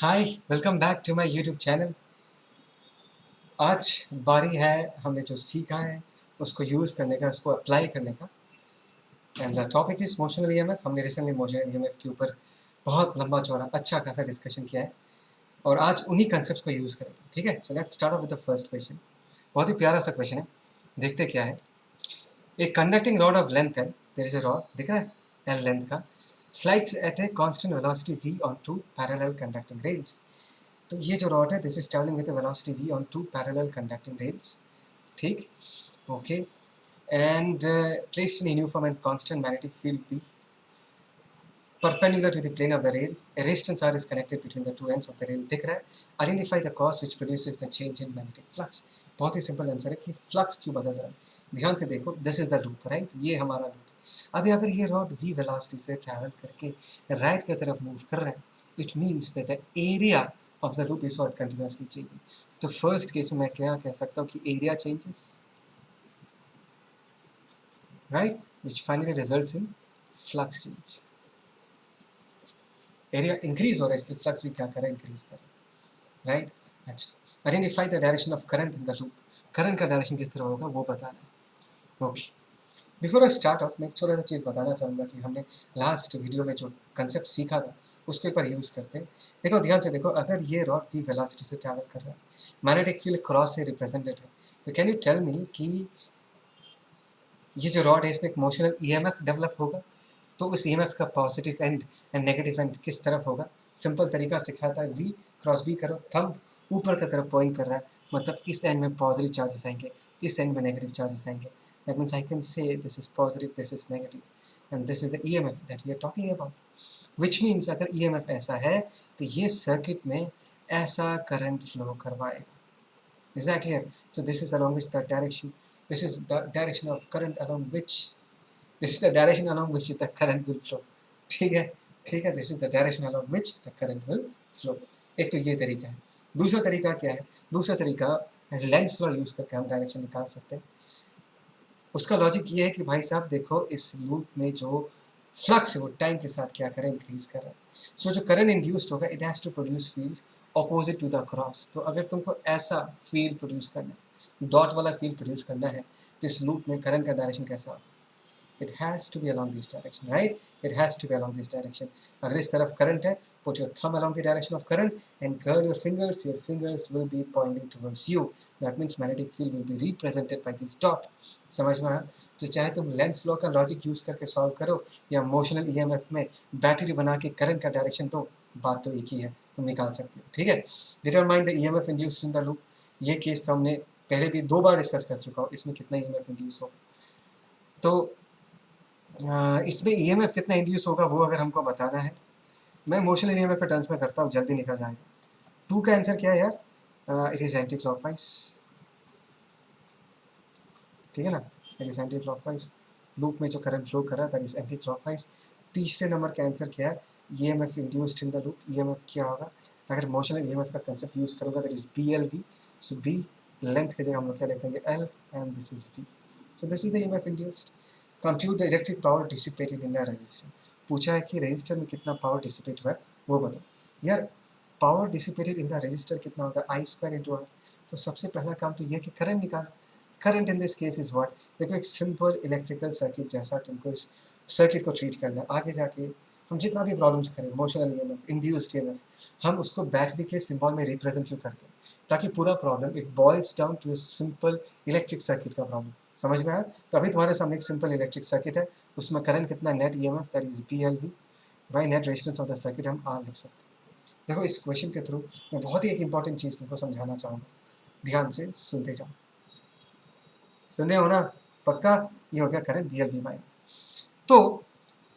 Hi welcome back to my YouTube channel. आज बारी है हमने जो सीखा है उसको यूज़ करने का, उसको अप्लाई करने का। And the topic is motional EMF. हमने रिसेंटली मोशनल ईएमएफ के ऊपर बहुत लंबा चौड़ा अच्छा खासा डिस्कशन किया है और आज उन्हीं कंसेप्ट्स को यूज़ करेंगे। ठीक है, so let's start of with the first question. बहुत ही प्यारा सा क्वेश्चन है, देखते क्या है। एक कंडक्टिंग रॉड ऑफ लेंथ है, देयर इज अ रॉड, दिख रहा है एल लेंथ का, slides at a constant velocity v on two parallel conducting rails. तो ये जो रॉड है this is travelling with velocity v on two parallel conducting rails. ठीक, okay, and placed in uniform and constant magnetic field p perpendicular to the plane of the rail. A resistance R is connected between the two ends of the rail. दिख रहा है, identify the cause which produces the change in magnetic flux। बहुत ही simple answer है कि flux क्यों बदल रहा है। ध्यान से देखो, this is the loop, right, ये हमारा लूप। अभी अगर ये रॉड v वेलोसिटी से ट्रैवल करके राइट की तरफ मूव कर रहा है, it means that the area of the loop is what continuously changing. तो फर्स्ट केस में मैं क्या कह सकता हूँ कि area changes, right, which finally results in flux change। Area increase हो रहा है इसलिए फ्लक्स भी क्या कर रहा है, इंक्रीज कर रहा है, राइट। अच्छा, identify the direction of current in the loop. Current का डायरेक्शन किस तरह होगा वो बताना है। Okay, before I start of मैं एक छोटा सा चीज़ बताना चाहूँगा कि हमने लास्ट वीडियो में जो कंसेप्ट सीखा था उसको एक बार यूज़ करते हैं। देखो, ध्यान से देखो, अगर ये रॉड v वेलोसिटी से ट्रैवल कर रहा है, मैग्नेटिक फील्ड क्रॉस से रिप्रेजेंटेड है, तो कैन यू टेल मी कि ये जो रॉड है इसमें एक मोशनल ईएमएफ डेवलप होगा, तो उस ईएमएफ का positive and and negative and किस तरफ होगा। सिंपल तरीका सिखाता है, वी क्रॉस बी करो, थंब ऊपर की तरफ पॉइंट कर रहा है, मतलब इस एंड में पॉजिटिव चार्जेस आएंगे, इस एंड में नेगेटिव चार्जेस आएंगे। That means I can say this is positive, this is negative and this is the EMF that we are talking about. Which means अगर ईएमएफ ऐसा है तो ये सर्किट में ऐसा करंट फ्लो करवाएगा। Is that clear? So this is along which the direction, this is the direction of current along which, this is the direction along which the current will flow। ठीक है, ठीक है, this is the direction along which the current will flow। एक तो ये तरीका है। दूसरा तरीका क्या है, दूसरा तरीका लेंस लॉ यूज करके हम डायरेक्शन निकाल सकते हैं। उसका लॉजिक ये है कि भाई साहब देखो, इस लूप में जो फ्लक्स है वो टाइम के साथ क्या करे, इंक्रीज कर रहा है। सो जो करंट इंड्यूस्ड होगा it has to produce field opposite to the cross. तो अगर तुमको ऐसा फील्ड प्रोड्यूस करना है, डॉट वाला फील्ड प्रोड्यूस करना है, तो इस लूप में करंट का डायरेक्शन कैसा होगा, it has to be along this direction, right? It has to be along this direction। अगर इस तरफ current है, put your thumb along the direction of current and curl your fingers will be pointing towards you। that means magnetic field will be represented by this dot। समझ में आया? तो चाहे तुम लेंस लॉ का लॉजिक यूज करके solve करो या मोशनल ईएमएफ में बैटरी बना के करंट का डायरेक्शन दो, बात तो एक ही है, तुम निकाल सकते हो। ठीक है, determine the EMF induced in the loop. ये केस हमने पहले भी 2 बार डिस्कस कर चुका हूँ, इसमें कितना ईएमएफ इंड्यूस हो। तो इसमें ईएमएफ कितना इंड्यूस होगा वो अगर हमको बताना है, मैं मोशनल ईएमएफ के टर्म्स में करता हूँ, जल्दी निकल जाएगा। 2 का आंसर क्या है यार, इट इज़ एंटी क्लॉकवाइज। ठीक है ना, it is anti clockwise. Loop में जो करंट फ्लो कर रहा है दैट इज एंटी क्लॉकवाइज। तीसरे नंबर का आंसर क्या है, EMF induced in the loop. EMF क्या होगा, अगर मोशनल ईएमएफ का कंसेप्ट यूज करूँगा that is BLV. So B length की जगह हम लोग क्या लिख देंगे, L, and this is V. So this is the EMF induced. Compute the electric power dissipated in the resistor. पूछा है कि रेजिस्टर में कितना पावर डिसिपेट हुआ है वो बताओ। यार, power dissipated in the resistor कितना होता है, आई स्क्वायर इंटू आर। तो सबसे पहला काम तो ये कि करंट निकाल। Current in this case is what, देखो एक सिंपल इलेक्ट्रिकल सर्किट जैसा तुमको इस सर्किट को ट्रीट करना है। आगे जाके हम जितना भी प्रॉब्लम्स करें, मोशनल ईएमएफ, इंड्यूस्ड ईएमएफ, हम उसको बैटरी के सिंबल में रिप्रेजेंट क्यों करते हैं, ताकि पूरा problem it boils down to a simple electric circuit का प्रॉब्लम। समझ में आया? तो अभी तुम्हारे सामने एक सिंपल इलेक्ट्रिक सर्किट है, उसमें करंट कितना, net EMF that is BLV by net resistance of the circuit, हम आर लिख सकते हैं। देखो, इस क्वेश्चन के थ्रू मैं बहुत ही एक इंपॉर्टेंट चीज़ तुमको समझाना चाहूँगा, ध्यान से सुनते जाओ। सुन रहे हो ना, पक्का? ये हो गया करंट बीएलवी बाय। तो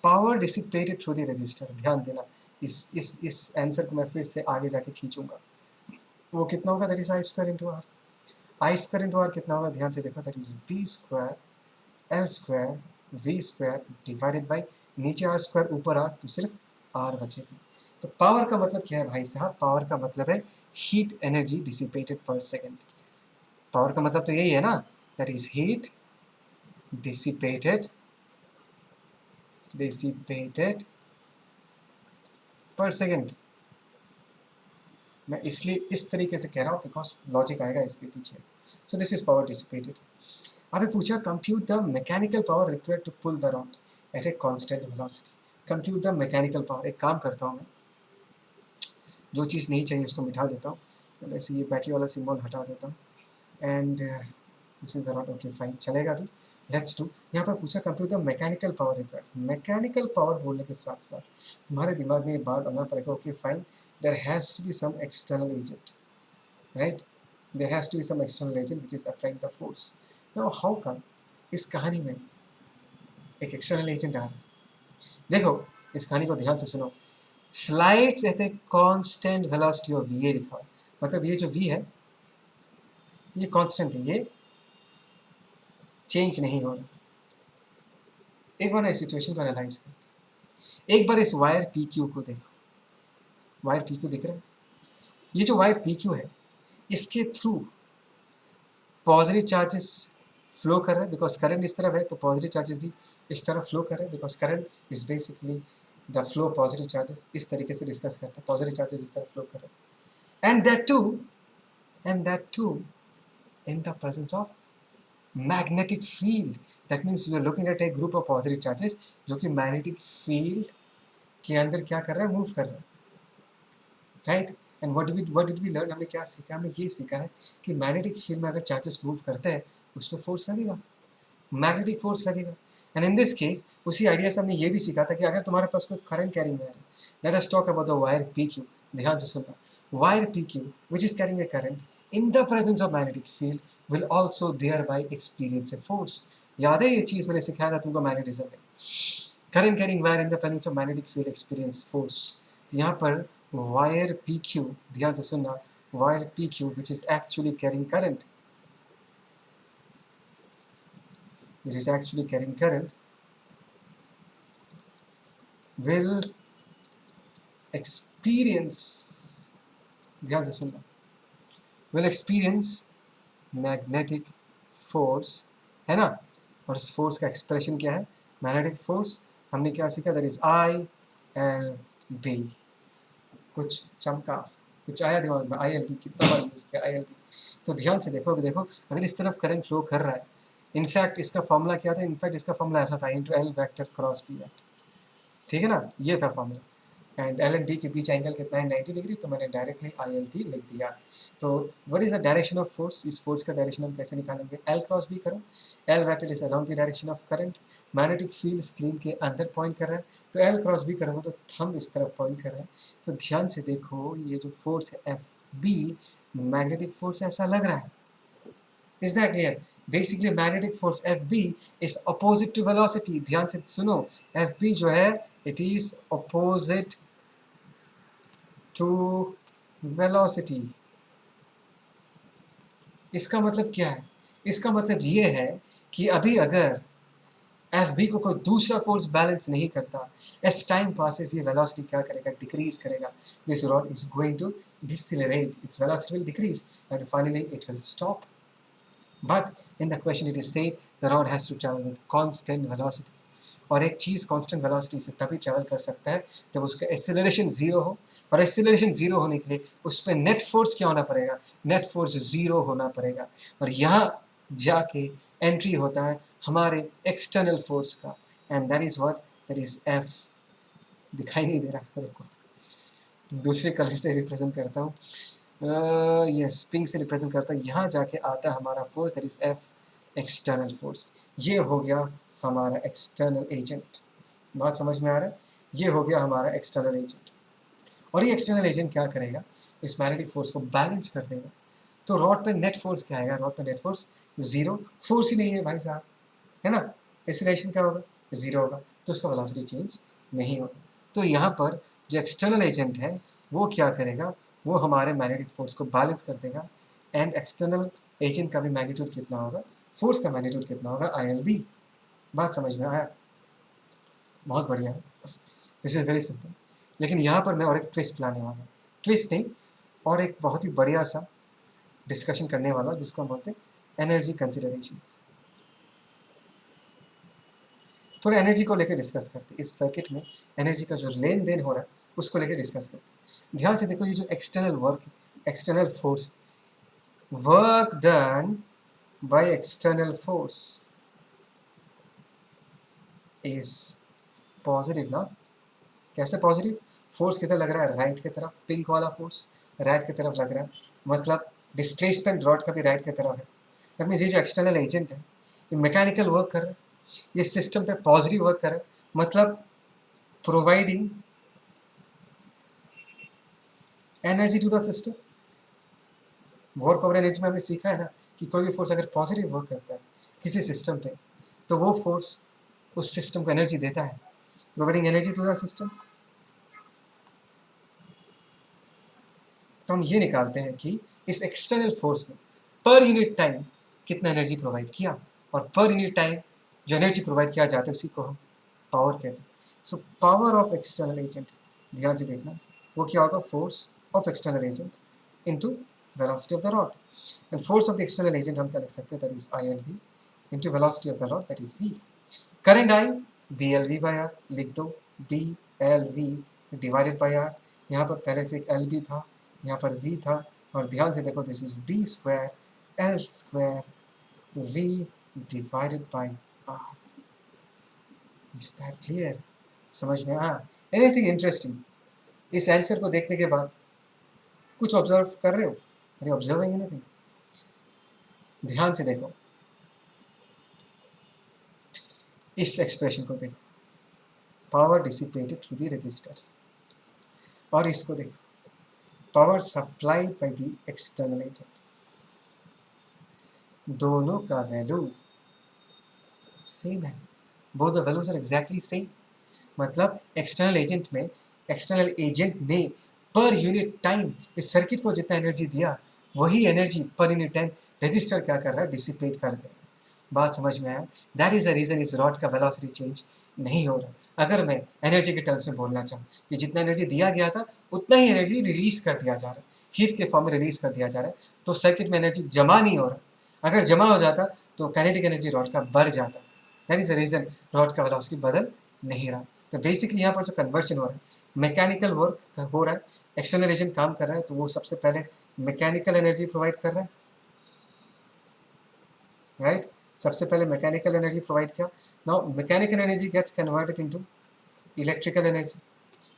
power dissipated through the register, ध्यान देना, इस आंसर को मैं फिर से आगे जाके खींचूंगा। वो कितना होगा, that is I square into R. I square into R कितना होगा, ध्यान से देखो, that is B square L square V square divided by, नीचे आर स्क्वायर ऊपर आर, तो सिर्फ आर बचेगा। तो पावर का मतलब क्या है भाई साहब, पावर का मतलब है हीट एनर्जी डिसिपेटेड पर सेकेंड। पावर का मतलब तो यही है ना, दैट इज हीट डिसिपेटेड पर सेकेंड। मैं इसलिए इस तरीके से कह रहा हूँ बिकॉज लॉजिक आएगा इसके पीछे. So this is power dissipated. अभी पूछा compute the mechanical power required to pull the rod at a constant velocity. Compute the mechanical power. एक काम करता हूँ मैं, जो चीज़ नहीं चाहिए उसको मिटा देता हूँ. वैसे ये बैटरी वाला सिंबल हटा देता हूँ and this is the rod. Okay fine, चलेगा अभी. Let's do. यहाँ पर पूछा compute the mechanical power required. Mechanical power बोलने के साथ साथ तुम्हारे दिमाग में ये बात आना पड़ेगा. Okay fine, there has to be some external agent, right? There has to be some external agent which is applying the force. Now how come इस कहानी में एक एक्सटर्नल एजेंट आ रहा है? देखो इस कहानी को ध्यान से सुनो. Slides at a constant velocity of v लिखा है. मतलब ये जो v है ये कांस्टेंट है, ये चेंज नहीं हो रहा. एक बार इस सिचुएशन को एनालाइज करते हैं. एक बार इस वायर पी क्यू को देखो. वायर पी क्यू दिख रहा है? ये जो वायर पी क्यू है इसके थ्रू पॉजिटिव चार्जेस फ्लो कर रहे हैं बिकॉज करंट इस तरफ है, तो पॉजिटिव चार्जेस भी इस तरफ फ्लो कर रहे हैं because current is basically the flow positive charges. इस तरीके से डिस्कस करते हैं. पॉजिटिव चार्जेस इस तरफ फ्लो कर रहे हैं and that too in the presence of magnetic field. That means you are looking at a group of positive charges जो कि magnetic field के अंदर क्या कर रहा है, मूव कर रहा है, right? And what did we learn? हमने क्या सीखा? हमें ये सीखा है कि मैग्नेटिक फील्ड में अगर चार्जेस मूव करते हैं उसमें फोर्स लगेगा, मैग्नेटिक फोर्स लगेगा. एंड इन दिस केस उसी आइडिया से हमने ये भी सीखा था कि अगर तुम्हारे पास कोई करंट कैरिंग वायर है, let us talk about the wire P Q. ध्यान से सुनना. Wire P Q which is carrying a current in the presence of magnetic field will also thereby experience a force. याद है ये चीज मैंने सिखाया था तुमको मैग्नेटिज्म में. Current carrying wire in the presence of magnetic field experience force. तो यहाँ पर वायर पी क्यू, ध्यान से सुनना, wire P Q which is actually carrying current, which is actually carrying current, will experience, ध्यान से सुनना, will experience magnetic force, है ना? और इस फोर्स का एक्सप्रेशन क्या है? Magnetic force. हमने क्या सीखा? That is I L B. कुछ चमका, कुछ आया दिमाग में? आई एल बी कितना बार यूज किया? I L B. तो ध्यान से देखो, देखो अगर इस तरफ करंट फ्लो कर रहा है, इनफैक्ट इसका फॉर्मूला क्या था? इनफैक्ट इसका फॉर्मूला ऐसा था, into L vector cross B vector. ठीक है ना? ये था formula. And L and B के बीच एंगल कितना है? 90 डिग्री. तो मैंने डायरेक्टली आई एल बी लिख दिया. तो what is the direction of force? इस फोर्स का डायरेक्शन हम कैसे निकालेंगे? एल क्रॉस बी करो. L vector is around the direction of current. Magnetic field screen के अंदर पॉइंट कर रहा है, तो एल क्रॉस बी करोगे तो थंब इस तरफ पॉइंट कर रहा है. तो ध्यान से देखो, ये जो फोर्स है एफ बी, मैग्नेटिक फोर्स ऐसा लग रहा है. Is that clear? Basically magnetic force F B is opposite to velocity. ध्यान से सुनो, एफ बी जो है it is opposite to velocity. इसका मतलब क्या है? इसका मतलब ये है कि अभी अगर एफ बी को कोई दूसरा फोर्स बैलेंस नहीं करता, एज टाइम पासेस ये वेलोसिटी क्या करेगा? डिक्रीज करेगा. This rod is going to decelerate, its velocity will decrease and finally it will stop. But in the question it is said the rod has to travel with constant velocity. और एक चीज़ constant velocity से तभी travel कर सकता है जब उसका acceleration zero हो. और एक्सेलरेशन जीरो होने के लिए उस पर नेट फोर्स क्या होना पड़ेगा? नेट फोर्स जीरो होना पड़ेगा. और यहाँ जाके एंट्री होता है हमारे एक्सटर्नल फोर्स का, and that is what, that is F. दिखाई नहीं दे रहा मेरे को, दूसरे कलर से रिप्रेजेंट करता हूँ. यस, पिंक से रिप्रेजेंट करता है. यहाँ जाके आता है हमारा force, that is F, external force. ये हो गया हमारा एक्सटर्नल एजेंट. बात समझ में आ रहा है? ये हो गया हमारा एक्सटर्नल एजेंट. और ये एक्सटर्नल एजेंट क्या करेगा? इस मैग्नेटिक फोर्स को बैलेंस कर देगा. तो रॉड पे नेट फोर्स क्या आएगा? रॉड पे नेट फोर्स जीरो. फोर्स ही नहीं है भाई साहब, है ना? एक्सेलरेशन क्या होगा? जीरो होगा. तो उसका वेलोसिटी चेंज नहीं होगा. तो यहाँ पर जो एक्सटर्नल एजेंट है वो क्या करेगा? वो हमारे मैग्नेटिक फोर्स को बैलेंस कर देगा. एंड एक्सटर्नल एजेंट का भी मैग्नीट्यूड कितना होगा? फोर्स का मैग्नीट्यूड कितना होगा? I L B. बात समझ में आया? बहुत बढ़िया है. This is very simple. लेकिन यहाँ पर मैं और एक ट्विस्ट लाने वाला हूँ. ट्विस्ट नहीं, और एक बहुत ही बढ़िया सा डिस्कशन करने वाला हूँ जिसको हम बोलते हैं एनर्जी कंसिडरेशंस. थोड़ा एनर्जी को लेकर डिस्कस करते हैं. इस सर्किट में एनर्जी का जो लेन देन हो रहा है उसको लेके डिस्कस करते हैं। ध्यान से देखो, ये जो external work, external force, work done by external force is positive ना। कैसे पॉजिटिव? फोर्स किधर लग रहा है? राइट की तरफ, पिंक वाला फोर्स राइट की तरफ लग रहा है, मतलब डिस्प्लेसमेंट रॉड का भी राइट की तरफ है। दैट मीन्स ये जो एक्सटर्नल एजेंट है ये मैकेनिकल वर्क कर रहा है, ये सिस्टम पे पॉजिटिव वर्क कर रहा है, मतलब providing energy to the system. Work over energy में हमने सीखा है ना कि कोई भी फोर्स अगर पॉजिटिव वर्क करता है किसी सिस्टम पे तो वो फोर्स उस सिस्टम को एनर्जी देता है, providing energy to the system. तो हम ये निकालते हैं कि इस एक्सटर्नल फोर्स ने पर यूनिट टाइम कितना एनर्जी प्रोवाइड किया, और पर यूनिट टाइम जो एनर्जी प्रोवाइड किया जाता है उसी को हम पावर कहते हैं। So power of external agent, ध्यान से देखना, वो क्या होगा? Force of external agent into velocity of the rod. And force of the external agent हम क्या लिख सकते हैं? That is I L V into velocity of the rod, that is we. Current I B L V by R लिख दो, B L V divided by R. यहाँ पर पहले से एक एल बी था, यहाँ पर v था, और ध्यान से देखो this is b square l square v divided by r। Is that clear? समझ में आया? एनीथिंग इंटरेस्टिंग इस आंसर को देखने के बाद? कुछ ऑब्जर्व कर रहे हो? अरे ऑब्जर्विंग एनीथिंग? ध्यान से देखो, इस एक्सप्रेशन को देखो, power dissipated through the resistor, और इसको देखो, power supplied by the external agent. दोनों का वैल्यू सेम है, both the values are exactly same. मतलब एक्सटर्नल एजेंट में, एक्सटर्नल एजेंट ने पर यूनिट टाइम इस सर्किट को जितना एनर्जी दिया वही एनर्जी पर यूनिट टाइम रजिस्टर क्या कर रहा है? डिसिपेट कर दे रहा है। बात समझ में आया? दैट इज द रीजन इस रॉड का वेलोसिटी चेंज नहीं हो रहा। अगर मैं एनर्जी के टर्म्स में बोलना चाहूँ कि जितना एनर्जी दिया गया था उतना ही एनर्जी रिलीज कर दिया जा रहा है, हीट के फॉर्म में रिलीज कर दिया जा रहा है, तो सर्किट में एनर्जी जमा नहीं हो रहा। अगर जमा हो जाता तो काइनेटिक एनर्जी रॉड का बढ़ जाता। That is the reason rod का वेलोसिटी बदल नहीं रहा। तो बेसिकली यहाँ पर जो कन्वर्शन हो रहा है, मैकेनिकल वर्क हो रहा है, एक्सटर्नल एजेंट काम कर रहा है, तो वो सबसे पहले मैकेनिकल एनर्जी प्रोवाइड कर रहा है, राइट? सबसे पहले मैकेनिकल एनर्जी प्रोवाइड किया। Now mechanical energy gets converted into electrical energy,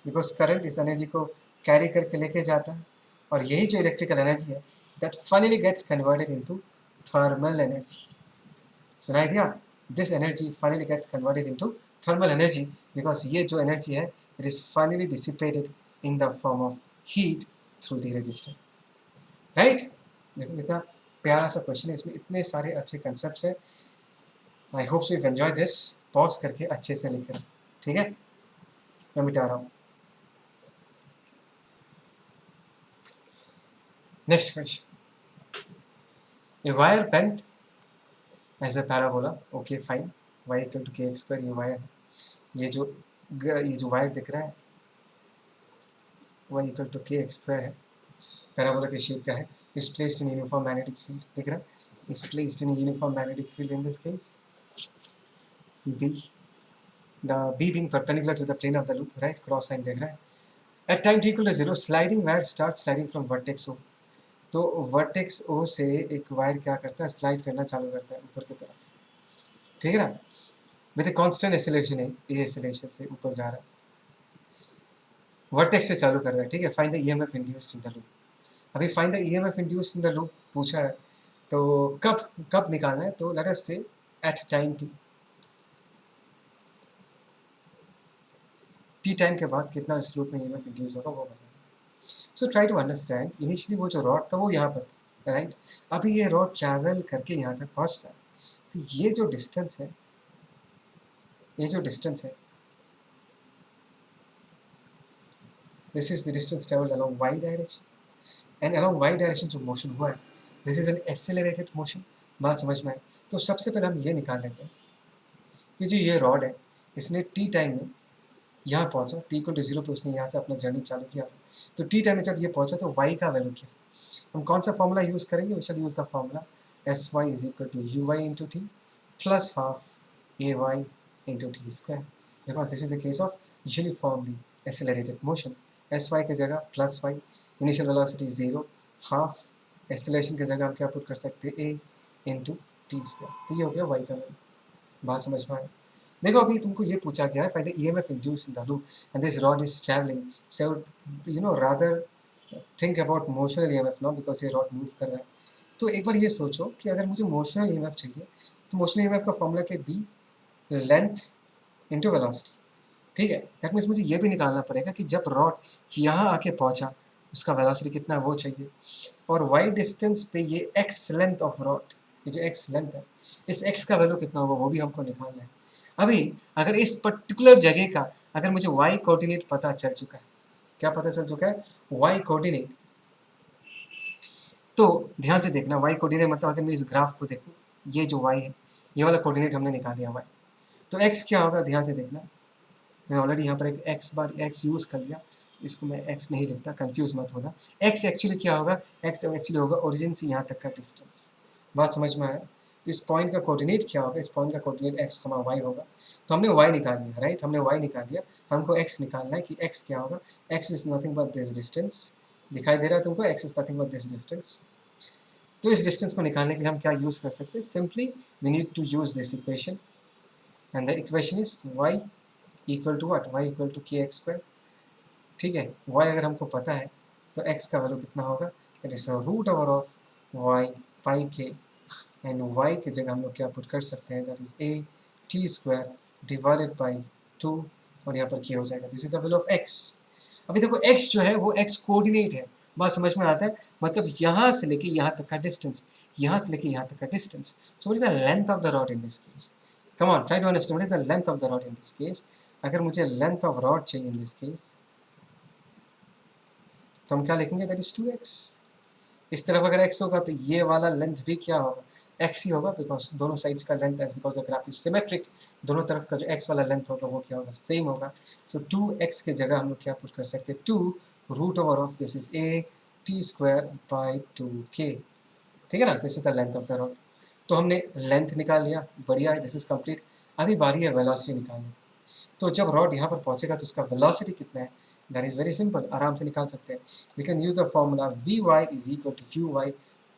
because current इस एनर्जी को कैरी करके लेके जाता है, और यही जो इलेक्ट्रिकल एनर्जी है that finally gets converted into thermal energy. सुनाई दिया? This energy finally gets converted into thermal energy, because ये जो एनर्जी है it is finally dissipated in the form of heat through the resistor, right? देखो कितना प्यारा सा क्वेश्चन है, इसमें इतने सारे अच्छे कंसेप्ट्स हैं। I hope so you enjoy this. Pause करके अच्छे से लिखें, ठीक है? मैं मिटा रहा हूँ। Next question, a wire bent as a parabola, okay fine, y equal to kx square, ये वायर, ये जो वायर दिख रहा है y equal to kx square है, पैराबोला के शेप का है, is placed in uniform magnetic field, दिख रहा है? is placed in a uniform magnetic field in this case b, the b being perpendicular to the plane of the loop, right? Cross sign दिख रहा है। at time t equal to 0 sliding wire starts sliding from vertex o, तो vertex ओ से एक wire क्या करता है? Slide करना चालू करता है ऊपर की तरफ, ठीक है ना? विद ए कांस्टेंट एक्सेलरेशन है, ए एक्सेलरेशन से ऊपर जा रहा है, वर्टेक्स से चालू कर रहा है, ठीक है? Find the EMF induced in the loop. अभी find the EMF induced in the loop पूछा है, तो कब निकालना है? तो लेट अस से एट टाइम टी टाइम के बाद कितना इस लूप में ईएमएफ इंड्यूस होगा वो बताना। So try to understand, initially वो जो रॉड था वो यहाँ पर था, राइट? अभी ये रॉड ट्रैवल करके यहाँ तक पहुँचता है, तो ये जो डिस्टेंस है, ये जो डिस्टेंस है, this is the distance travelled along y direction, and along y direction जो मोशन हुआ है this is an accelerated motion. बात समझ में आए? तो सबसे पहले हम ये निकाल लेते हैं कि जो ये रॉड है इसने टी टाइम में यहाँ पहुँचा, टी इक्वल टू 0 पे उसने यहाँ से अपना जर्नी चालू किया था, तो टी टाइम में जब ये पहुँचा तो वाई का वैल्यू क्या? हम कौन सा फॉर्मूला यूज़ करेंगे? We shall use the formula s y is equal to u y into t plus half a y into t square, because this is the case of uniformly accelerated motion. S y की जगह plus y, initial velocity 0, half acceleration की जगह हम क्या put कर सकते हैं ए into t square. तो ये हो गया वाई का वैल्यू। बात समझ में आए? देखो अभी तुमको ये पूछा गया है find the EMF induced in the loop and this rod is travelling, so you know rather think about motional EMF now because ये रॉड मूव कर रहा है। तो एक बार ये सोचो कि अगर मुझे मोशनल ईएमएफ चाहिए तो मोशनल ईएमएफ का फॉर्मूला क्या, बी लेंथ इंटू वेलोसिटी। ठीक है, दैट मीन्स मुझे ये भी निकालना पड़ेगा कि जब रॉड यहाँ आके पहुँचा उसका वेलोसिटी कितना है वो चाहिए, और वाई डिस्टेंस पे ये एक्स लेंथ ऑफ रॉड, ये जो एक्स लेंथ है इस एक्स का वैल्यू कितना होगा वो भी हमको निकालना है। अभी अगर इस पर्टिकुलर जगह का अगर मुझे वाई कोऑर्डिनेट पता चल चुका है, क्या पता चल चुका है, वाई कोऑर्डिनेट, तो ध्यान से देखना वाई कोऑर्डिनेट मतलब अगर मैं इस ग्राफ को देखूँ, ये जो वाई है ये वाला कोऑर्डिनेट हमने निकाल लिया वाई, तो एक्स क्या होगा ध्यान से देखना। मैं ऑलरेडी यहाँ पर एक एक्स बार एक्स यूज़ कर लिया, इसको मैं एक्स नहीं लिखता, कंफ्यूज मत होना। एक्स एक्चुअली क्या होगा, एक्स एक्चुअली होगा ओरिजिन से यहाँ तक का डिस्टेंस। बात समझ में आया? तो इस पॉइंट का कोऑर्डिनेट क्या होगा, इस पॉइंट का कोऑर्डिनेट एक्स कॉमा वाई होगा। तो हमने वाई निकाल लिया, राइट, हमने वाई निकाल लिया, हमको एक्स निकालना है कि एक्स क्या होगा। X is nothing but this distance, दिखाई दे रहा है तुमको, x is nothing but this distance. तो इस डिस्टेंस को निकालने के लिए हम क्या यूज़ कर सकते हैं, simply we need to use this equation and the equation is y equal to what, y equal to k x square. ठीक है, y अगर हमको पता है तो x का वैल्यू कितना होगा, that is root over of y by k, and y की जगह हम लोग क्या पुट कर सकते हैं, that is a t square divided by 2, और यहाँ पर k हो जाएगा, this is the value of x। अभी देखो x जो है वो x कोऑर्डिनेट है, बात समझ में आता है, मतलब यहाँ से लेके यहाँ तक का डिस्टेंस, यहाँ से लेके यहाँ तक का distance. So what is the length of the rod in this case, come on try to understand what is the length of the rod in this case. अगर मुझे लेंथ ऑफ रॉड चाहिए इन this case तो हम क्या लिखेंगे, that is 2x। इस तरफ अगर x होगा तो ये वाला लेंथ भी क्या होगा, x ही होगा, बिकॉज दोनों साइड्स का length as because the graph is symmetric, दोनों तरफ का जो x वाला लेंथ होगा वो क्या होगा, सेम होगा। सो 2x के जगह हम लोग क्या पुट कर सकते हैं, 2 root over of this is a t square by 2k। ठीक है ना, this is the length of the rod. तो हमने लेंथ निकाल लिया, बढ़िया है, दिस इज कंप्लीट। अभी बारी है वेलोसिटी निकालने की। तो जब रॉड यहाँ पर पहुँचेगा तो उसका वेलोसिटी कितना है, दैट इज़ वेरी सिंपल, आराम से निकाल सकते हैं। We can use the formula v y is equal to u y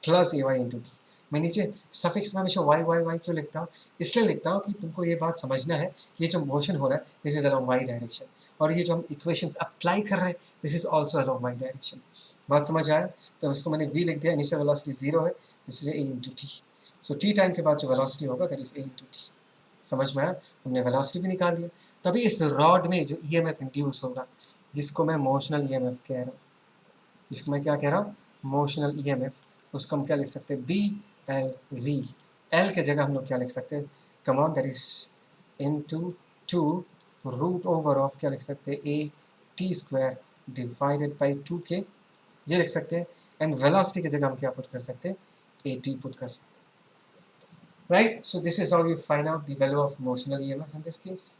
plus a y into t. मैं नीचे सफिक्स में हमेशा वाई वाई वाई क्यों लिखता हूँ, इसलिए लिखता हूँ कि तुमको ये बात समझना है, ये जो मोशन हो रहा है this is along y direction, और ये जो हम इक्वेशंस अप्लाई कर रहे हैं this is also along y direction. बात समझ आया? तो इसको मैंने वी लिख दिया, इनिशियल वेलोसिटी 0 है, this is A into T. So T time के बाद जो वेलोसिटी होगा that is a into T. समझ में आया? तुमने वेलोसिटी भी निकाल लिया। तभी इस रॉड में जो ईएमएफ इंड्यूस होगा, जिसको मैं मोशनल ईएमएफ कह रहा हूँ, जिसको मैं क्या कह रहा हूँ, मोशनल ईएमएफ, तो उसको हम क्या लिख सकते हैं, बी एल वी। एल के जगह हम लोग क्या लिख सकते हैं, come on, that is into 2 root over of क्या लिख सकते हैं, a t square divided by 2k, ये लिख सकते हैं। एंड वेलोसिटी की जगह हम क्या पुट कर सकते हैं, ए टी पुट कर सकते हैं। Right, so this is how you find out the value of motional EMF in this case.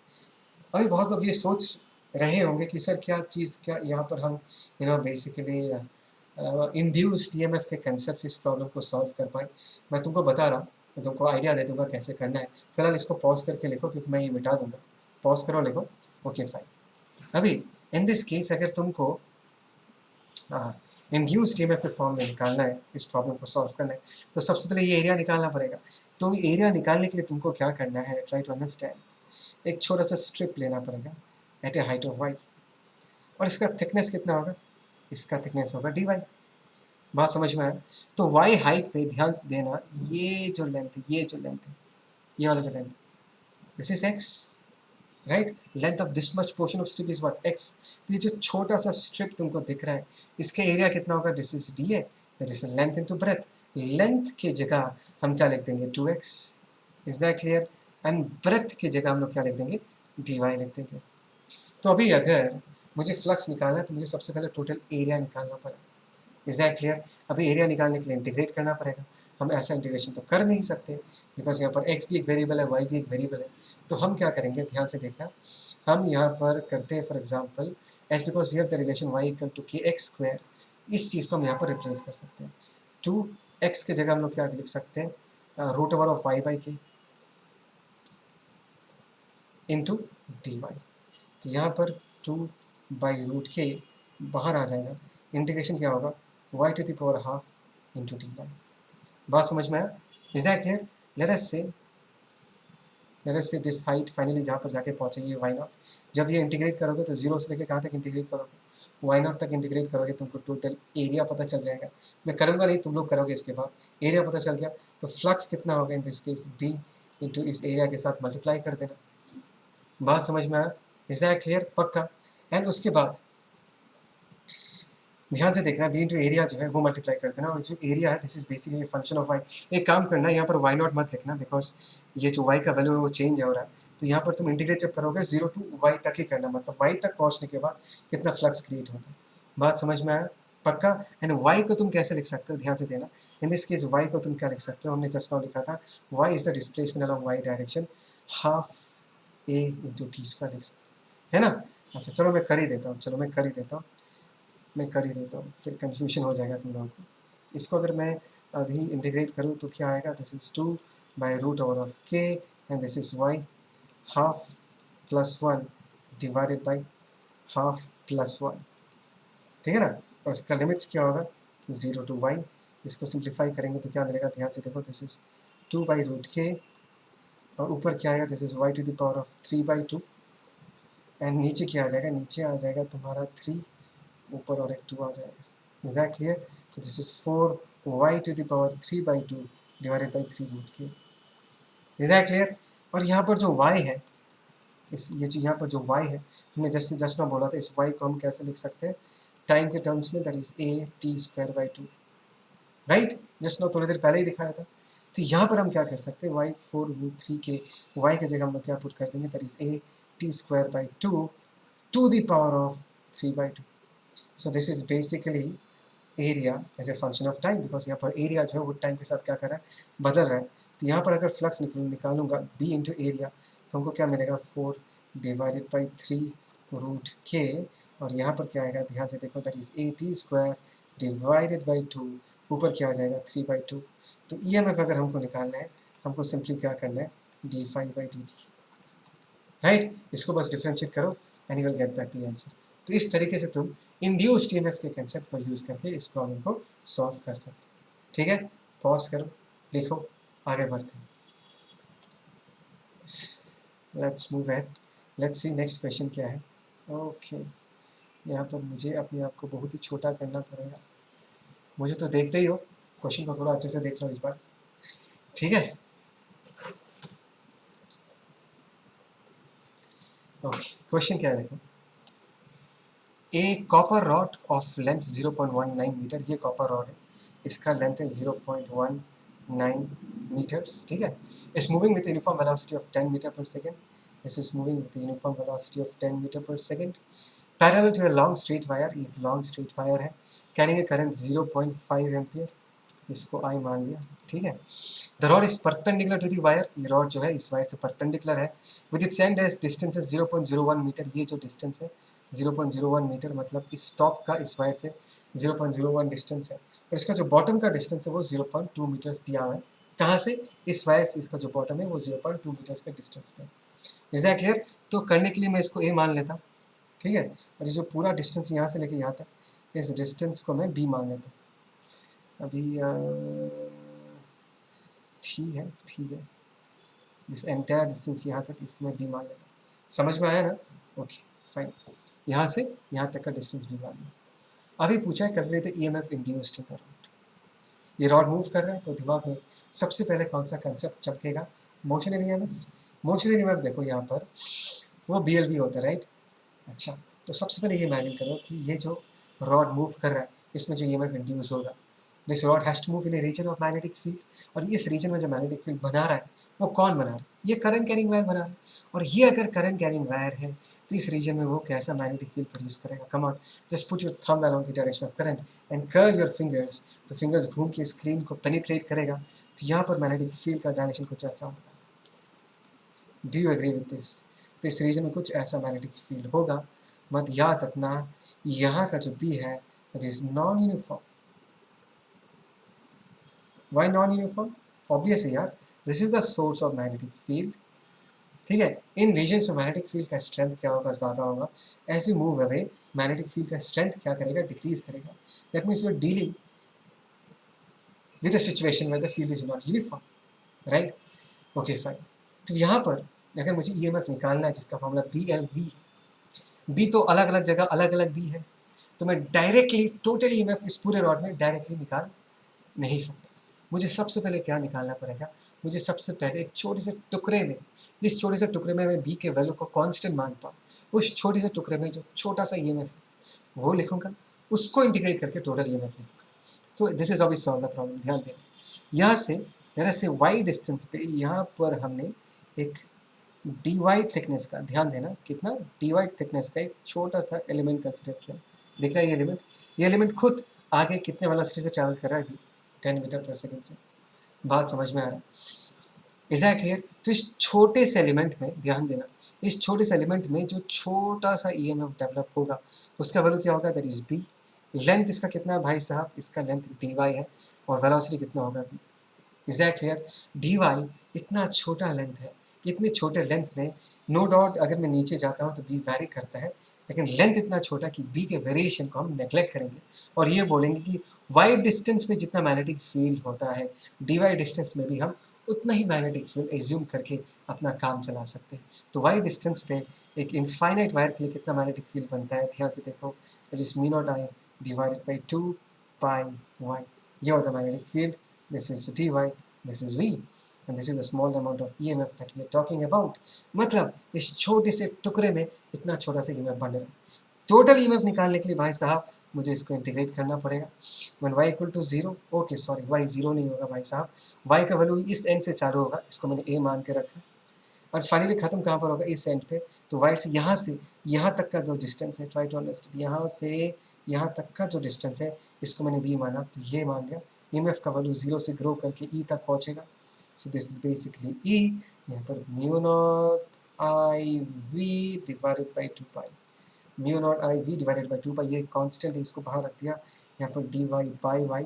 अभी बहुत लोग ये सोच रहे होंगे कि सर क्या चीज़, क्या यहाँ पर हम बेसिकली इंड्यूस्ड ईएमएफ के कंसेप्ट से इस प्रॉब्लम को सॉल्व कर पाए। मैं तुमको बता रहा हूँ, मैं तुमको आइडिया दे दूंगा कैसे करना है। फिलहाल इसको पॉज करके लिखो क्योंकि मैं ये मिटा दूंगा। पॉज करो, लिखो, ओके फाइन। अभी इन दिस केस अगर तुमको इंड्यूस्ड ईएमएफ के फॉर्म में निकालना है, इस प्रॉब्लम को सॉल्व करना है, तो सबसे पहले ये एरिया निकालना पड़ेगा। तो एरिया निकालने के लिए तुमको क्या करना है, ट्राई टू अंडरस्टैंड। एक छोटा सा स्ट्रिप लेना पड़ेगा at a height of y, और इसका थिकनेस कितना होगा, इसका थिकनेस होगा डी वाई। बात समझ में आया? तो वाई हाइट पे ध्यान से देना, ये जो लेंथ है, ये जो लेंथ है, ये वाला जो length, this is x, right. Length of this much portion of strip is what, x. तो ये जो छोटा सा स्ट्रिप तुमको दिख रहा है, इसका एरिया कितना होगा, दिस इज डी है, that is length into breadth. Length के जगह हम क्या लिख देंगे, 2x, is that clear. And breadth की जगह हम लोग क्या लिख देंगे, डी वाई लिख देंगे। तो अभी अगर मुझे फ्लक्स निकालना है तो मुझे सबसे पहले टोटल एरिया निकालना पड़ेगा, इज दैट क्लियर। अभी एरिया निकालने के लिए इंटीग्रेट करना पड़ेगा। हम ऐसा इंटीग्रेशन तो कर नहीं सकते बिकॉज यहाँ पर x भी एक वेरिएबल है, y भी एक वेरिएबल है। तो हम क्या करेंगे, ध्यान से देखना, हम यहाँ पर करते हैं for example as because we have the relation y equal to k x square, इस चीज़ को हम यहाँ पर रिप्लेस कर सकते हैं। 2x की जगह हम लोग क्या लिख सकते हैं, root over of y by k into d y. तो यहाँ पर 2 बाई रूट के बाहर आ जाएगा, इंटीग्रेशन क्या होगा, y to the power half into dy। बात समझ में आया? Is that clear? Let us say this height finally जहाँ पर जाके पहुँचेगी y नॉट। जब ये इंटीग्रेट करोगे तो जीरो से लेकर कहाँ तक इंटीग्रेट करोगे, y नॉट तक इंटीग्रेट करोगे, तुमको टोटल एरिया पता चल जाएगा। मैं करूँगा नहीं, तुम लोग करोगे इसके बाद। एरिया पता चल गया तो फ्लक्स कितना होगा in this case, b into इस एरिया के साथ मल्टीप्लाई कर देना। बात समझ में आया? Is that clear? पक्का? एंड उसके बाद ध्यान से देखना, बी इंटू एरिया जो है वो मल्टीप्लाई कर देना, और जो एरिया है this is basically function of y. एक काम करना, यहाँ पर वाई नॉट मत लिखना, बिकॉज ये जो वाई का वैल्यू है वो चेंज हो रहा है। तो यहाँ पर तुम इंटीग्रेट जब करोगे 0 टू वाई तक ही करना, मतलब वाई तक पहुँचने के बाद कितना फ्लक्स क्रिएट होता है। बात समझ में आया? पक्का? एंड वाई को तुम कैसे लिख सकते हो, ध्यान से देना। इन दिस केस वाई को तुम क्या लिख सकते हो, हमने जस्ट नाउ लिखा था y is the displacement along y direction, half a into t square लिख सकते हो, है ना? अच्छा चलो मैं कर ही देता हूँ, फिर कंफ्यूजन हो जाएगा तुम लोगों को। इसको अगर मैं अभी इंटीग्रेट करूँ तो क्या आएगा, this is 2 by root over of K and this is y half plus 1 divided by half plus 1, ठीक है ना? और इसका लिमिट्स क्या होगा, 0 टू वाई। इसको सिंप्लीफाई करेंगे तो क्या मिलेगा, ध्यान से देखो, दिस इज 2 बाई रूट के, और ऊपर क्या आएगा, this is y to the power of 3/2, एंड नीचे क्या आ जाएगा, नीचे आ जाएगा तुम्हारा 3, ऊपर और एक 2 आ जाएगा। Is that clear? तो this is 4y to the power 3/2 divided by 3 root K. Is that clear? और यहाँ पर जो y है, इस ये जो यहाँ पर जो y है, हमने जैसे जस्ट ना बोला था, इस y को हम कैसे लिख सकते हैं टाइम के टर्म्स में, that is a t square by 2, right? Just ना थोड़ी देर पहले ही दिखाया था। तो यहाँ पर हम क्या कर सकते हैं, y 4 रूट 3 के y की जगह हम लोग क्या पुट कर देंगे, that is a t square by 2 to the power of 3/2। So this is basically area as a function of time, because यहाँ पर एरिया जो है वो टाइम के साथ क्या कर रहा है, बदल रहा है। तो यहाँ पर अगर फ्लक्स निकालूंगा b इंटू एरिया, तो हमको क्या मिलेगा, 4 डिवाइडेड बाई 3 रूट के, और यहाँ पर क्या आएगा, ध्यान से देखो, that is a t square divided by 2, ऊपर क्या आ जाएगा 3/2। तो EMF अगर हमको निकालना है, हमको सिंपली क्या करना है, d∅dt, राइट? इसको बस डिफ्रेंशिएट करो and you will get back the answer. तो इस तरीके से तुम इंड्यूस्ड ईएमएफ के कंसेप्ट को यूज़ करके इस प्रॉब्लम को सॉल्व कर सकते हो। ठीक है, पॉज करो, लिखो, आगे बढ़ते हैं। Let's move at, let's see next question क्या है। ओके, यहाँ पर मुझे अपने आप को बहुत ही छोटा करना पड़ेगा। मुझे तो देखते ही हो, क्वेश्चन को थोड़ा अच्छे से देख लो इस बार, ठीक है? ओके, क्वेश्चन क्या है देखो, a copper rod of length 0.19 metre, ये कॉपर रॉड है, इसका लेंथ है 0.19 मीटर्स, ठीक है? It's moving with uniform velocity of 10 metre per second, this is moving with uniform velocity of 10 metre per second, parallel to a long straight wire, एक long straight wire है, carrying a current 0.5 ampere, इसको I मान लिया, ठीक है? The rod is perpendicular to the wire, ये rod जो है इस वायर से परपेंडिकुलर है, with its end as distance है 0.01 मीटर, ये जो डिस्टेंस है 0.01 मीटर, मतलब इस टॉप का इस वायर से 0.01 डिस्टेंस है, और इसका जो बॉटम का डिस्टेंस है वो 0.2 मीटर्स दिया हुआ है। कहाँ से? इस वायर से इसका जो बॉटम है वो 0.2 मीटर्स के डिस्टेंस पे। Is that clear? तो करने के लिए मैं इसको ए मान लेता हूँ, ठीक है? और ये जो पूरा डिस्टेंस यहाँ से लेके यहाँ तक, इस डिस्टेंस को मैं बी मान लेता हूँ। अभी ठीक है, दिस एंटायर डिस्टेंस यहाँ तक, इसको मैं बी मान लेता हूँ। समझ में आया ना? ओके फाइन, यहाँ से यहाँ तक का डिस्टेंस बी मान लिया। अभी पूछा है calculate the EMF induced in the rod. ये रॉड मूव कर रहा है तो दिमाग में सबसे पहले कौन सा कंसेप्ट चमकेगा, मोशनल EMF। मोशनल EMF देखो यहाँ पर वो BLV होता है, राइट? अच्छा, तो सबसे पहले ये इमेजिन करो कि ये जो रॉड मूव कर रहा है, इसमें जो EMF इंड्यूस होगा, this rod has to move in a region of magnetic field, और इस रीजन में जो मैग्नेटिक फील्ड बना रहा है वो कौन बना रहा है, ये करंट कैरिंग वायर बना रहा है। और ये अगर करंट कैरिंग वायर है तो इस रीजन में वो कैसा मैग्नेटिक फील्ड प्रोड्यूस करेगा। Come on, just put your thumb along the direction of current and curl your fingers, तो फिंगर्स घूम के स्क्रीन को पेनिट्रेट करेगा, तो यहाँ पर मैग्नेटिक फील्ड का डायरेक्शन कुछ ऐसा होगा। Do you agree with this? तो इस रीजन में कुछ ऐसा मैग्नेटिक फील्ड होगा। मत याद रखना, यहाँ का जो बी है that is non uniform. Why non-uniform? Obviously यार, this is the source of magnetic field, ठीक है, इन रीजन्स में मैग्नेटिक फील्ड का स्ट्रेंथ क्या होगा, ज़्यादा होगा। As we move away magnetic field का स्ट्रेंथ क्या करेगा, डिक्रीज करेगा। That means you are dealing with a situation where the field is not uniform, right. Okay fine. तो यहाँ पर अगर मुझे ईएमएफ निकालना है जिसका formula B L V, B तो अलग अलग जगह अलग अलग बी है, तो मैं डायरेक्टली टोटल ईएमएफ इस पूरे रॉड में डायरेक्टली निकाल नहीं सकता। मुझे सबसे पहले क्या निकालना पड़ेगा, मुझे सबसे पहले एक छोटे से टुकड़े में, जिस छोटे से टुकड़े में मैं बी के वैल्यू को कांस्टेंट मानता हूँ, उस छोटे से टुकड़े में जो छोटा सा ईएमएफ है वो लिखूंगा, उसको इंटीग्रेट करके टोटल ईएमएफ लिखूंगा। तो this is how we solve the problem. ध्यान दें, यहाँ से जरा से वाई डिस्टेंस पे यहाँ पर हमने एक डी वाई थिकनेस का, ध्यान देना कितना, डी वाई थिकनेस का एक छोटा सा एलिमेंट कंसिडर किया। दिख रहा है ये एलिमेंट खुद आगे कितने वेलोसिटी से ट्रैवल कर रहा है, 10 मीटर पर सेकेंड से। बात समझ में आ रहा है, इज दैट क्लियर। तो इस छोटे से एलिमेंट में ध्यान देना, इस छोटे से एलिमेंट में जो छोटा सा ईएमएफ डेवलप होगा उसका वैल्यू क्या होगा, दैट इज बी। लेंथ इसका कितना है भाई साहब, इसका लेंथ डी वाई है, और वेलोसिटी कितना होगा v। Is that clear. D y इतना छोटा लेंथ है, इतने छोटे लेंथ में नो डाउट अगर मैं नीचे जाता हूँ तो बी वैरी करता है, लेकिन लेंथ इतना छोटा कि बी के वेरिएशन को हम नेग्लेक्ट करेंगे और ये बोलेंगे कि वाई डिस्टेंस में जितना मैग्नेटिक फील्ड होता है डी वाई डिस्टेंस में भी हम उतना ही मैग्नेटिक फील्ड एज्यूम करके अपना काम चला सकते हैं। तो वाई डिस्टेंस पे एक इनफाइनाइट वायर के लिए कितना मैग्नेटिक फील्ड बनता है, ध्यान से देखो, it is mu naught I divided by 2 pi y, ये होता है magnetic field. This is dy, this is v, and this is the small amount of EMF that we are talking about। मतलब इस छोटे से टुकड़े में इतना छोटा सा EMF बन रहा है। टोटल EMF निकालने के लिए भाई साहब मुझे इसको इंटीग्रेट करना पड़ेगा। when y equal to 0, okay sorry y 0 नहीं होगा भाई साहब, y का वैल्यू इस एंड से चालू होगा, इसको मैंने a मान के रखा, और फाइनली खत्म कहाँ पर होगा, इस एंड पे। तो y से यहाँ तक का जो डिस्टेंस है, ट्राई टू अंडरस्टैंड, यहाँ से यहाँ तक का जो डिस्टेंस है इसको मैंने b माना, तो ये मान लिया। EMF का वैल्यू 0 से ग्रो करके E तक पहुँचेगा। So this is basically E, यहाँ पर mu naught I v divided by 2 pi, mu naught I v divided by 2 pi, ये कांस्टेंट है, इसको बाहर रख दिया, यहाँ पर डी वाई बाई वाई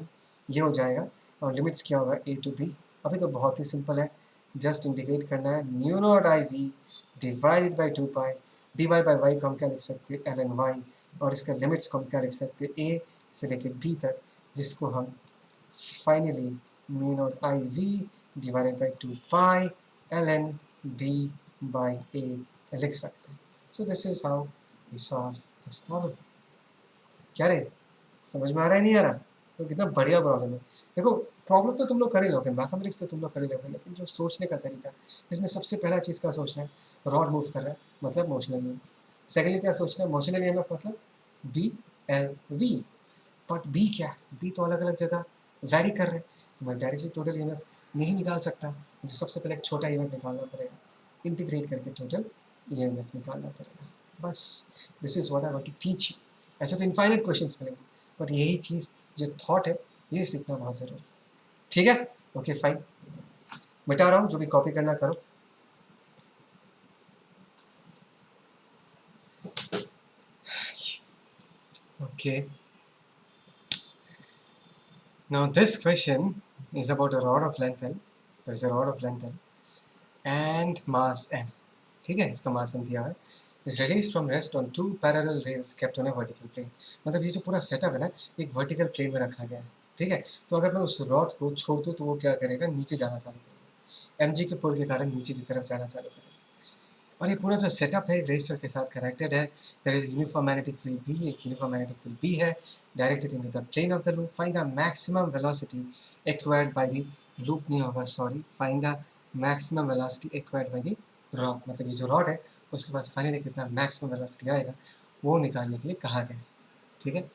ये हो जाएगा, और लिमिट्स क्या होगा a टू b। अभी तो बहुत ही सिंपल है, जस्ट इंटीग्रेट करना है, mu naught I v divided by 2 pi, d y by y को हम क्या लिख सकते हैं, एल एन वाई, और इसका लिमिट्स को हम क्या लिख सकते हैं, a से लेके b तक, जिसको हम finally mu naught I v divided by 2 pi ln b by a लिख सकते हैं। So this is how we solve this problem. क्या रे, समझ में आ रहा है, नहीं आ रहा, तो कितना बढ़िया प्रॉब्लम है। देखो प्रॉब्लम तो तुम लोग कर ही लोगे, मैथमेटिक्स तो तुम लोग कर ही लोगे, लेकिन जो सोचने का तरीका, इसमें सबसे पहला चीज़ का सोचना है, रॉड मूव कर रहा है मतलब मोशनल ईएमएफ। सेकेंडली क्या सोचना है, मोशनल ईएमएफ मतलब B L V, but B क्या है, बी तो अलग अलग जगह वैरी कर रहे हैं, तो मैं डायरेक्टली टोटल ईएमएफ नहीं निकाल सकता, मुझे सबसे पहले एक छोटा ईएमएफ निकालना पड़ेगा, इंटीग्रेट करके टोटल ईएमएफ निकालना पड़ेगा। बस this is what I want to teach you. ऐसे तो इनफाइनाइट क्वेश्चंस मिलेंगे, बट यही चीज़ जो थॉट है ये सीखना बहुत ज़रूरी है। ठीक है, ओके फाइन, मिटा रहा हूँ, जो भी कॉपी करना करो। Okay, now this question is about a rod of length L, there is a rod of length L and mass m, ठीक है, इसका मास m दिया है, is released from rest on 2 parallel rails kept on a vertical plane। मतलब ये जो पूरा setup है ना, एक वर्टिकल प्लेन में रखा गया है, ठीक है। तो अगर मैं उस रॉड को छोड़ दूँ तो वो क्या करेगा, नीचे जाना चालू करेगा, mg के पुल के कारण नीचे की तरफ जाना चालू करेगा। और ये पूरा जो सेटअप है रेजिस्टर के साथ कनेक्टेड है, there is uniform magnetic field B, एक यूनिफॉर्म मैग्नेटिक फील्ड B है, directed into the plane of the loop, find the maximum velocity acquired by the loop, नहीं होगा sorry, find the maximum velocity acquired by the rod, मतलब ये जो rod है उसके पास फाइनली कितना मैक्सिमम वेलोसिटी आएगा वो निकालने के लिए कहा गया है, ठीक है।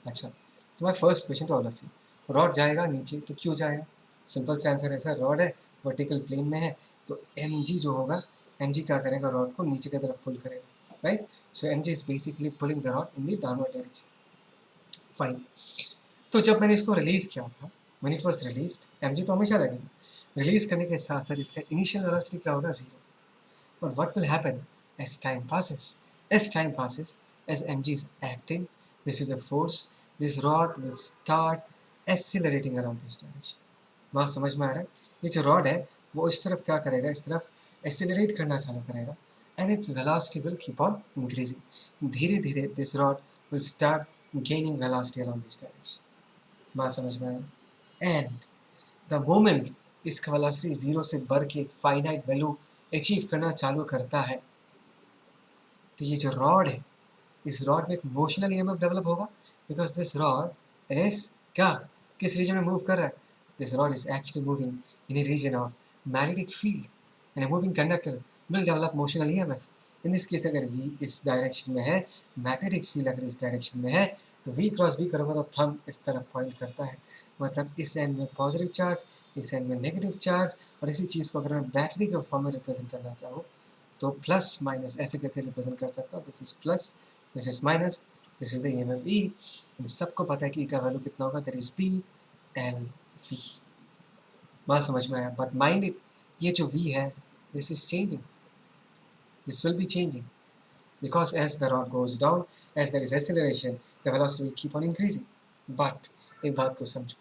अच्छा, so my first question to all of you, rod जाएगा नीचे तो क्यों जाएगा, सिंपल से आंसर है सर, रॉड है वर्टिकल प्लेन में है तो mg जो होगा, mg क्या करेगा, रॉड को नीचे की तरफ पुल करेगा, right. So mg is basically pulling the rod in the downward direction. Fine, तो जब मैंने इसको रिलीज किया था, when it was released, mg तो हमेशा लगेगा, रिलीज करने के साथ साथ इसका इनिशियल वेलोसिटी क्या होगा, 0। But what will happen as time passes? As time passes, as mg is acting, this is a force, this rod will start accelerating around this direction। बात समझ में आ रहा है, ये जो रॉड है वो इस तरफ क्या करेगा, इस तरफ एक्सेलरेट करना चालू करेगा and it's velocity will keep on increasing. धीरे धीरे this rod will start gaining velocity around this direction. बात समझ में आया? एंड द मोमेंट इसका वेलोसिटी जीरो से बढ़ के एक फाइनाइट वैल्यू अचीव करना चालू करता है, तो ये जो रॉड है, इस रॉड में एक मोशनल ईएमएफ डेवलप होगा, बिकॉज दिस रॉड इज क्या, किस रीजन में मूव कर रहा है? This rod is actually moving in a region of magnetic field and a moving conductor will develop motional EMF. In this case अगर v इस direction में है, मैग्नेटिक फील्ड अगर इस डायरेक्शन में है, तो v क्रॉस b करूँगा तो थंब इस तरफ पॉइंट करता है, मतलब इस एंड में पॉजिटिव चार्ज, इस एंड में नेगेटिव चार्ज. और इसी चीज़ को अगर मैं बैटरी के फॉर्म में रिप्रेजेंट करना चाहूँ तो प्लस माइनस ऐसे करके रिप्रेजेंट कर सकता हूँ. This is plus, this is minus, this is the EMF E. सबको पता है कि ई का वैल्यू कितना होगा, that is B L V. बात समझ में आया? बट माइंड इट, ये जो वी है, this is changing, this will be changing, because as the rod goes down, as there is acceleration, the velocity will keep on increasing. But एक बात को समझो,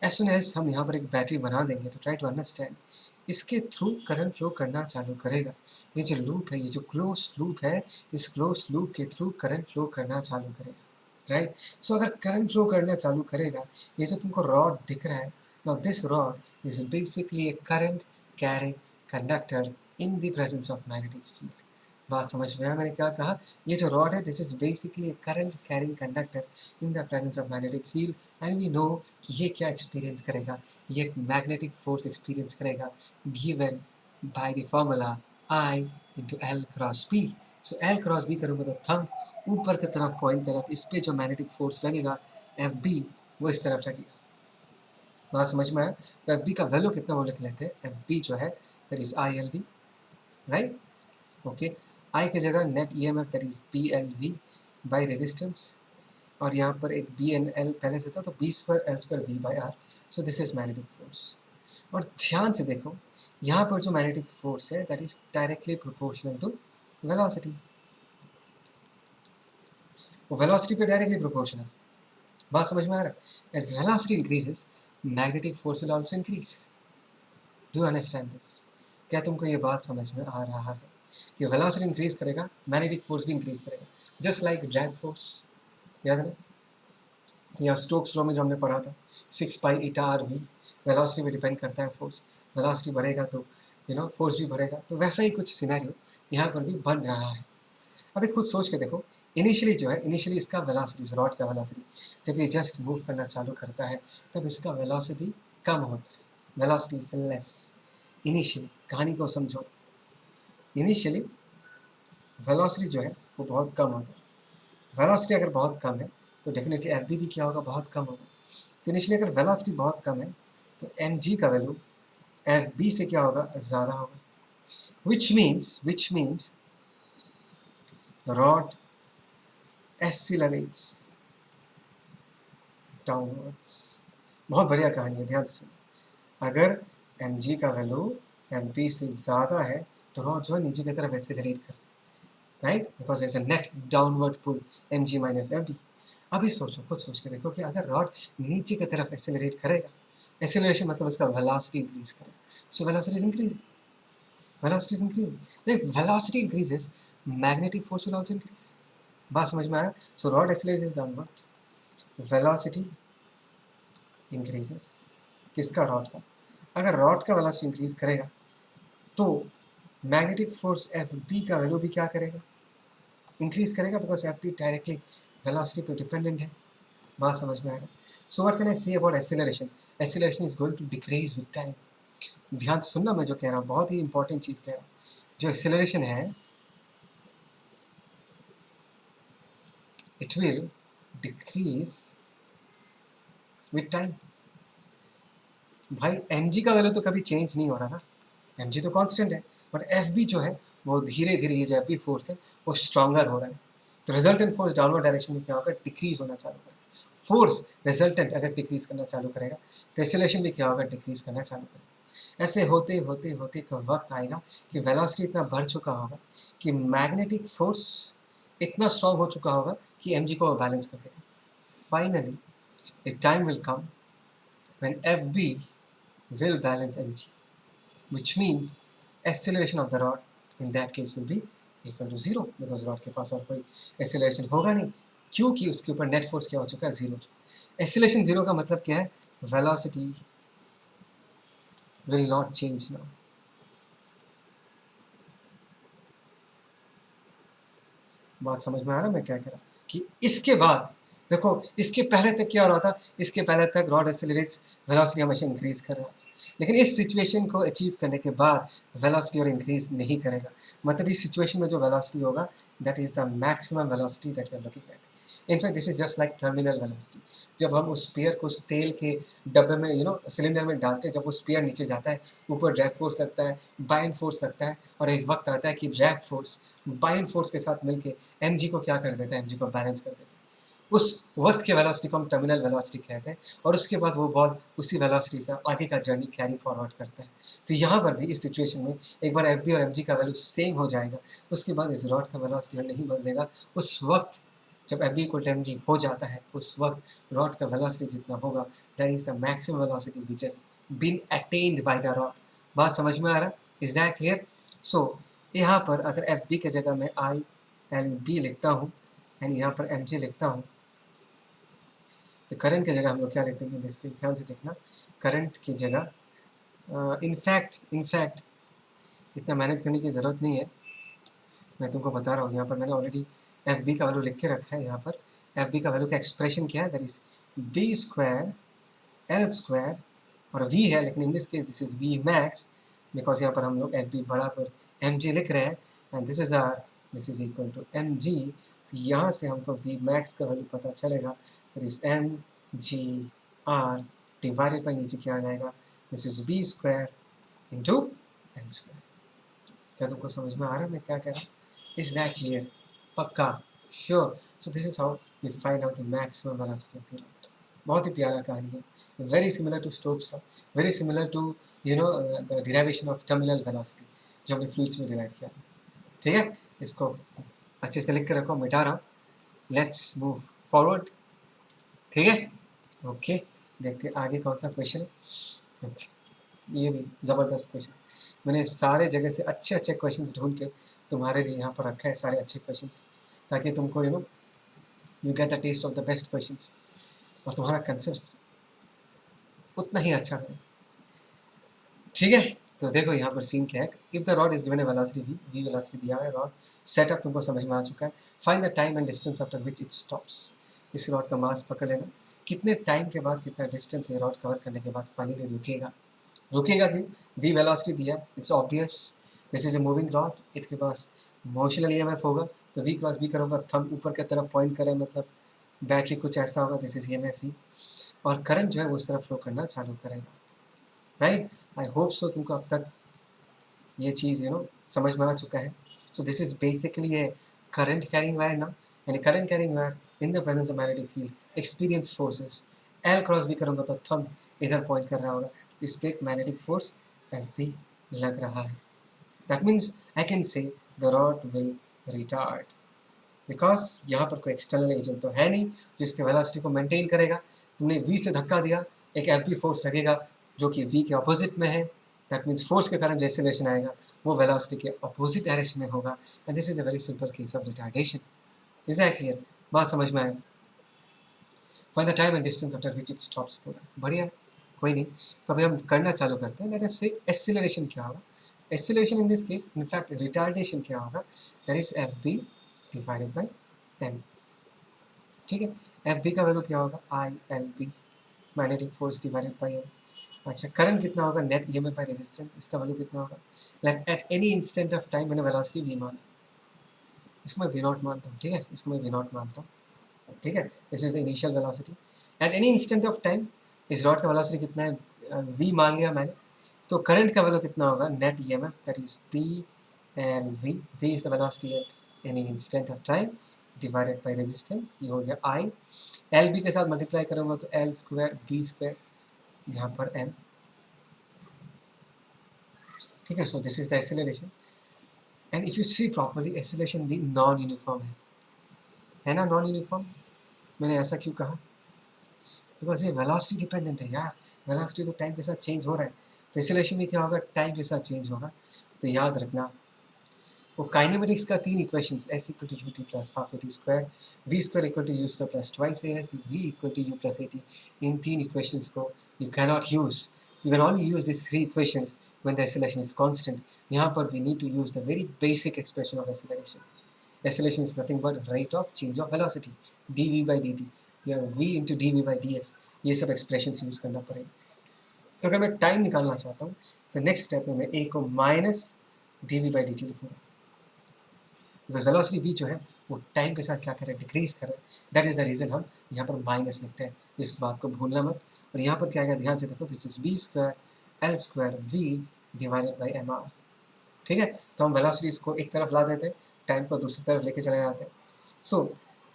as soon as हम यहाँ पर एक बैटरी बना देंगे, तो try to understand, इसके थ्रू करंट फ्लो करना चालू करेगा. ये जो लूप है, ये जो क्लोज लूप है, इस क्लोज लूप के थ्रू करंट फ्लो करना चालू करेगा, राइट? सो अगर करंट फ्लो करना चालू करेगा, ये जो तुमको रॉड दिख रहा है, now this rod is basically a current carrying conductor in the presence of magnetic field. बात समझ में आया मैंने क्या कहा? ये जो रॉड है, this is basically a current carrying conductor in the presence of magnetic field. And we know कि ये क्या एक्सपीरियंस करेगा, ये एक मैग्नेटिक फोर्स एक्सपीरियंस करेगा, given by the formula I into L cross B. So L cross B करूँगा तो thumb ऊपर की तरफ पॉइंट करा, तो इस पर जो मैग्नेटिक फोर्स लगेगा एफ बी, वो इस तरफ लगेगा. बात समझ में आया? तो एफ बी का वैल्यू कितना वो लिख लेते हैं, एफ बी जो है that is I L B, right? Okay, I की जगह net E M F that is B L V by resistance, और यहाँ पर एक बी एन एल पहले से था, तो B square L square v by R. So this is magnetic force. और ध्यान से देखो, यहाँ पर जो मैग्नेटिक फोर्स है that is directly proportional to velocity. वो वेलोसिटी पे डायरेक्टली प्रोपोर्शनल. बात समझ में आ रहा है? As velocity increases, magnetic force will also increase. Do you understand this? क्या तुमको ये बात समझ में आ रहा है कि वेलोसिटी इंक्रीज करेगा, मैग्नेटिक फोर्स भी इंक्रीज करेगा, जस्ट लाइक ड्रैग फोर्स. याद है ना, या स्टोक्स लॉ में जो हमने पढ़ा था, 6 पाई ईटा आर वी, वेलोसिटी पे डिपेंड करता है फोर्स. वेलोसिटी बढ़ेगा तो फोर्स भी बढ़ेगा. तो वैसा ही कुछ सिनेरियो यहाँ पर भी बन रहा है. अभी खुद सोच के देखो, इनिशियली जो है, इनिशियली इसका वेलोसिटी, रॉड का वेलोसिटी जब ये जस्ट मूव करना चालू करता है, तब इसका वेलोसिटी कम होता है, वेलोसिटी इज लेस. इनिशियली कहानी को समझो, इनिशियली वेलोसिटी जो है वो बहुत कम होता है. वेलोसिटी अगर बहुत कम है तो डेफिनेटली एफ भी क्या होगा, बहुत कम होगा. तो इनिशियली अगर वेलोसिटी बहुत कम है तो एम जी का वैल्यू एफ बी से क्या होगा, ज़्यादा होगा. Which means the rod accelerates downwards. बहुत बढ़िया कहानी है, ध्यान से सुनो. अगर एम जी का वैल्यू एम बी से ज़्यादा है तो रॉड जो है नीचे की तरफ एक्सीलरेट कर, right? Because is a net downward pull m g minus m B. अभी सोचो, खुद सोच के देखो कि अगर रॉड नीचे की तरफ एक्सेलरेट करेगा, एक्सेलरेशन मतलब उसका वेलोसिटी इंक्रीज करेगा, so velocity is increasing, velocity is increasing. If velocity increases, magnetic force will also increase. बात समझ में आया? So rod accelerates downward, velocity increases. किसका? रॉड का. अगर रॉड का वेलोसिटी इंक्रीज करेगा तो मैग्नेटिक फोर्स एफ बी का वैल्यू भी क्या करेगा, इंक्रीज करेगा, because F B directly velocity पे डिपेंडेंट है. बात समझ में आ रहा है? So what can I say about acceleration? Acceleration is going to decrease with time. ध्यान से सुनना, मैं जो कह रहा हूँ बहुत ही इंपॉर्टेंट चीज़ कह रहा हूँ. जो एक्सेलरेशन है, it will decrease with time. भाई एम जी का वैल्यू तो कभी चेंज नहीं हो रहा ना, एम जी तो कांस्टेंट है, बट एफ बी जो है वो धीरे धीरे, ये जो एफ बी फोर्स है वो स्ट्रॉन्गर हो रहा है. तो रिजल्टेंट फोर्स डाउनवर्ड डायरेक्शन में क्या होगा, डिक्रीज होना चालू करेगा. फोर्स रिजल्टेंट अगर डिक्रीज करना चालू करेगा तो एक्सेलरेशन भी क्या होगा, डिक्रीज करना चालू करेगा. ऐसे होते होते होते एक वक्त आएगा कि वेलोसिटी इतना बढ़ चुका होगा कि मैग्नेटिक फोर्स इतना स्ट्रांग हो चुका होगा कि एम जी को बैलेंस कर देगा. Finally a time will come when F B will balance mg, which means acceleration of the rod in that case will be equal to 0 because rod के पास और कोई acceleration होगा नहीं क्योंकि उसके ऊपर net force क्या हो चुका है 0। acceleration 0 का मतलब क्या है velocity will not change now। बात समझ में आ रहा है मैं क्या कह रहा हूँ कि इसके बाद देखो इसके पहले तक क्या हो रहा था, इसके पहले तक रॉड एक्सेलरेट्स वेलोसिटी हमेशा इंक्रीज कर रहा था, लेकिन इस सिचुएशन को अचीव करने के बाद वेलोसिटी और इंक्रीज नहीं करेगा। मतलब इस सिचुएशन में जो वेलोसिटी होगा that is the maximum velocity that we are looking at. In fact this is just like terminal velocity. जब हम उस स्पीयर को उस तेल के डब्बे में सिलेंडर में डालते हैं, जब वो स्पीयर नीचे जाता है ऊपर ड्रैग फोर्स लगता है, बाइंड फोर्स लगता है, और एक वक्त आता है कि ड्रैग फोर्स बाइंड फोर्स के साथ मिलके mg को क्या कर देता है, mg को बैलेंस कर देता है। उस वक्त के वेलोसिटी को हम टर्मिनल वेलोसिटी कहते हैं, और उसके बाद वो बॉल उसी वेलोसिटी से आगे का जर्नी कैरी फॉरवर्ड करता है। तो यहाँ पर भी इस सिचुएशन में एक बार एफ बी और एम जी का वैल्यू सेम हो जाएगा, उसके बाद इस रॉड का वेलोसिटी नहीं बदलेगा। उस वक्त जब F B equal to m g हो जाता है उस वक्त रॉड का वेलोसिटी जितना होगा that is the maximum velocity which has been attained by the rod. बात समझ में आ रहा है? Is that clear? सो यहाँ पर अगर एफ बी की जगह मैं आई एंड बी लिखता हूँ एंड यहाँ पर एम जी लिखता हूँ, तो करंट की जगह हम लोग क्या लिखते हैं, इसके ध्यान से देखना। करंट की जगह इनफैक्ट इतना मेहनत करने की ज़रूरत नहीं है, मैं तुमको बता रहा हूँ। यहाँ पर मैंने ऑलरेडी एफ बी का वैल्यू लिख के रखा है। यहाँ पर एफ बी का वैल्यू का एक्सप्रेशन क्या है, that is B square L square, और वी है लेकिन in this case this is v max because यहाँ पर हम लोग एफ बी बराबर एम जी लिख रहे हैं and this is equal to m g. तो यहाँ से हमको वी मैक्स का वैल्यू पता चलेगा, that is m g R divided by नीचे क्या आ जाएगा, this is B square into L square. क्या तुमको समझ में आ रहा है मैं क्या कह रहा हूँ? Is that clear? पक्का? Sure? So this is how we find out the maximum velocity of the rod. बहुत ही प्यारा कहानी है, very similar to Stokes law, very similar to the derivation of terminal velocity जो हमने फ्लूइड्स में derive किया। ठीक है, इसको अच्छे से लिख के रखो, मिटा रहा हूँ। Let's move forward. ठीक है, ओके, देखते हैं आगे कौन सा क्वेश्चन है। ओके, ये भी ज़बरदस्त क्वेश्चन, मैंने सारे जगह से अच्छे अच्छे क्वेश्चंस ढूंढ के तुम्हारे लिए यहाँ पर रखा है, सारे अच्छे क्वेश्चंस, ताकि तुमको you get the test of the best questions और तुम्हारा कंसेप्ट उतना ही अच्छा है। ठीक है, तो देखो यहाँ पर सीन क्या है। If the rod is given a velocity V, V velocity दिया है, रॉड सेटअप तुमको समझ में आ चुका है। Find the time and distance after which it stops. इस रॉड का मास पकड़ लेना, कितने टाइम के बाद, कितना डिस्टेंस ये रॉड कवर करने के बाद फाइनली रुकेगा। रुकेगा क्यों? वी वेलोसिटी दिया, it's obvious, this is a moving rod, इसके पास मोशनल ईएमएफ होगा, तो वी क्रॉस बी करूँगा, थंब ऊपर की तरफ पॉइंट करें, मतलब बैटरी कुछ ऐसा होगा, दिस इज ईएमएफ वी, और करंट जो है वो उस तरफ फ्लो करना चालू करेगा। राइट, आई होप सो तुमको अब तक ये चीज़ समझ में आ चुका है। So this is basically a current carrying wire ना, यानी current carrying wire in the presence of magnetic field experiences forces. L cross B करूँगा तो थंब इधर पॉइंट कर रहा होगा, तो इस पर एक मैग्नेटिक फोर्स एफ बी लग रहा है। दैट मीन्स आई कैन से the rod will retard, because यहाँ पर कोई एक्सटर्नल एजेंट तो है नहीं जो इसके वेलोसिटी को मेंटेन करेगा। तुमने वी से धक्का दिया, एक एफ बी फोर्स लगेगा जो कि वी के अपोजिट में है, दैट मीन्स फोर्स के कारण जो एक्सेलरेशन आएगा वो वेलोसिटी के अपोजिट डायरेक्शन में होगा, and this is a very simple case of retardation. Is that clear? बात समझ में आया? Find the time and distance after which it stops. बढ़िया, कोई नहीं, तो अभी हम करना चालू करते हैं। लेट अस से एक्सेलरेशन क्या होगा। Acceleration in this case, in fact retardation क्या होगा, that is F B divided by M. ठीक है, एफ बी का वैल्यू क्या होगा, I L B, magnetic force divided by M. अच्छा, करंट कितना होगा, नेट ईएमएफ बाय रेजिस्टेंस, इसका वैल्यू कितना होगा, let at any instant of time, मैंने वेलोसिटी वी माना, इसको मैं वी नॉट मानता हूँ। ठीक है, इसको मैं वी नॉट मानता हूँ। ठीक है, this is the initial velocity at any instant of time. इस रॉड का वेलोसिटी कितना है, वी मान लिया मैंने, तो करंट का वैल्यू कितना होगा, net EMF, that is P and V. V is the velocity at any instant of time divided by resistance, ये हो गया आई। एल बी के साथ मल्टीप्लाई करूँगा तो एल स्क्वायर बी स्क्वायर, यहाँ पर एम। ठीक है, so this is the acceleration, and if you see properly acceleration भी नॉन यूनिफॉर्म है ना, नॉन यूनिफॉर्म। मैंने ऐसा क्यों कहा, बिकॉज ये वेलोसिटी डिपेंडेंट है यार, वेलोसिटी तो टाइम के साथ चेंज हो रहा है, तो एक्सेलरेशन में क्या होगा, टाइम के साथ चेंज होगा। तो याद रखना वो काइनेमेटिक्स का 3 equations s equal to ut plus half at square, v square equal to u square plus twice as, v equal to u plus at, इन 3 इक्वेशंस को you can not use, you can only use this 3 equations when the acceleration is constant. यहाँ पर we need to use the very basic expression of acceleration. Acceleration is nothing but rate of change of velocity dv by dt या v into dv by dx, ये सब expressions use करना पड़ेगा। तो अगर मैं टाइम निकालना चाहता हूँ तो नेक्स्ट स्टेप में मैं a को माइनस dv by dt लिखूंगा, बिकॉज वेलोसिटी v जो है वो टाइम के साथ क्या करे, डिक्रीज करे। दैट इज द रीजन हम यहाँ पर माइनस लिखते हैं, इस बात को भूलना मत। और यहाँ पर क्या आएगा, ध्यान से देखो, this is v square L square v divided by M R. ठीक है, तो हम वेलोसिटीज को एक तरफ ला देते हैं, टाइम को दूसरी तरफ लेके चले जाते हैं। सो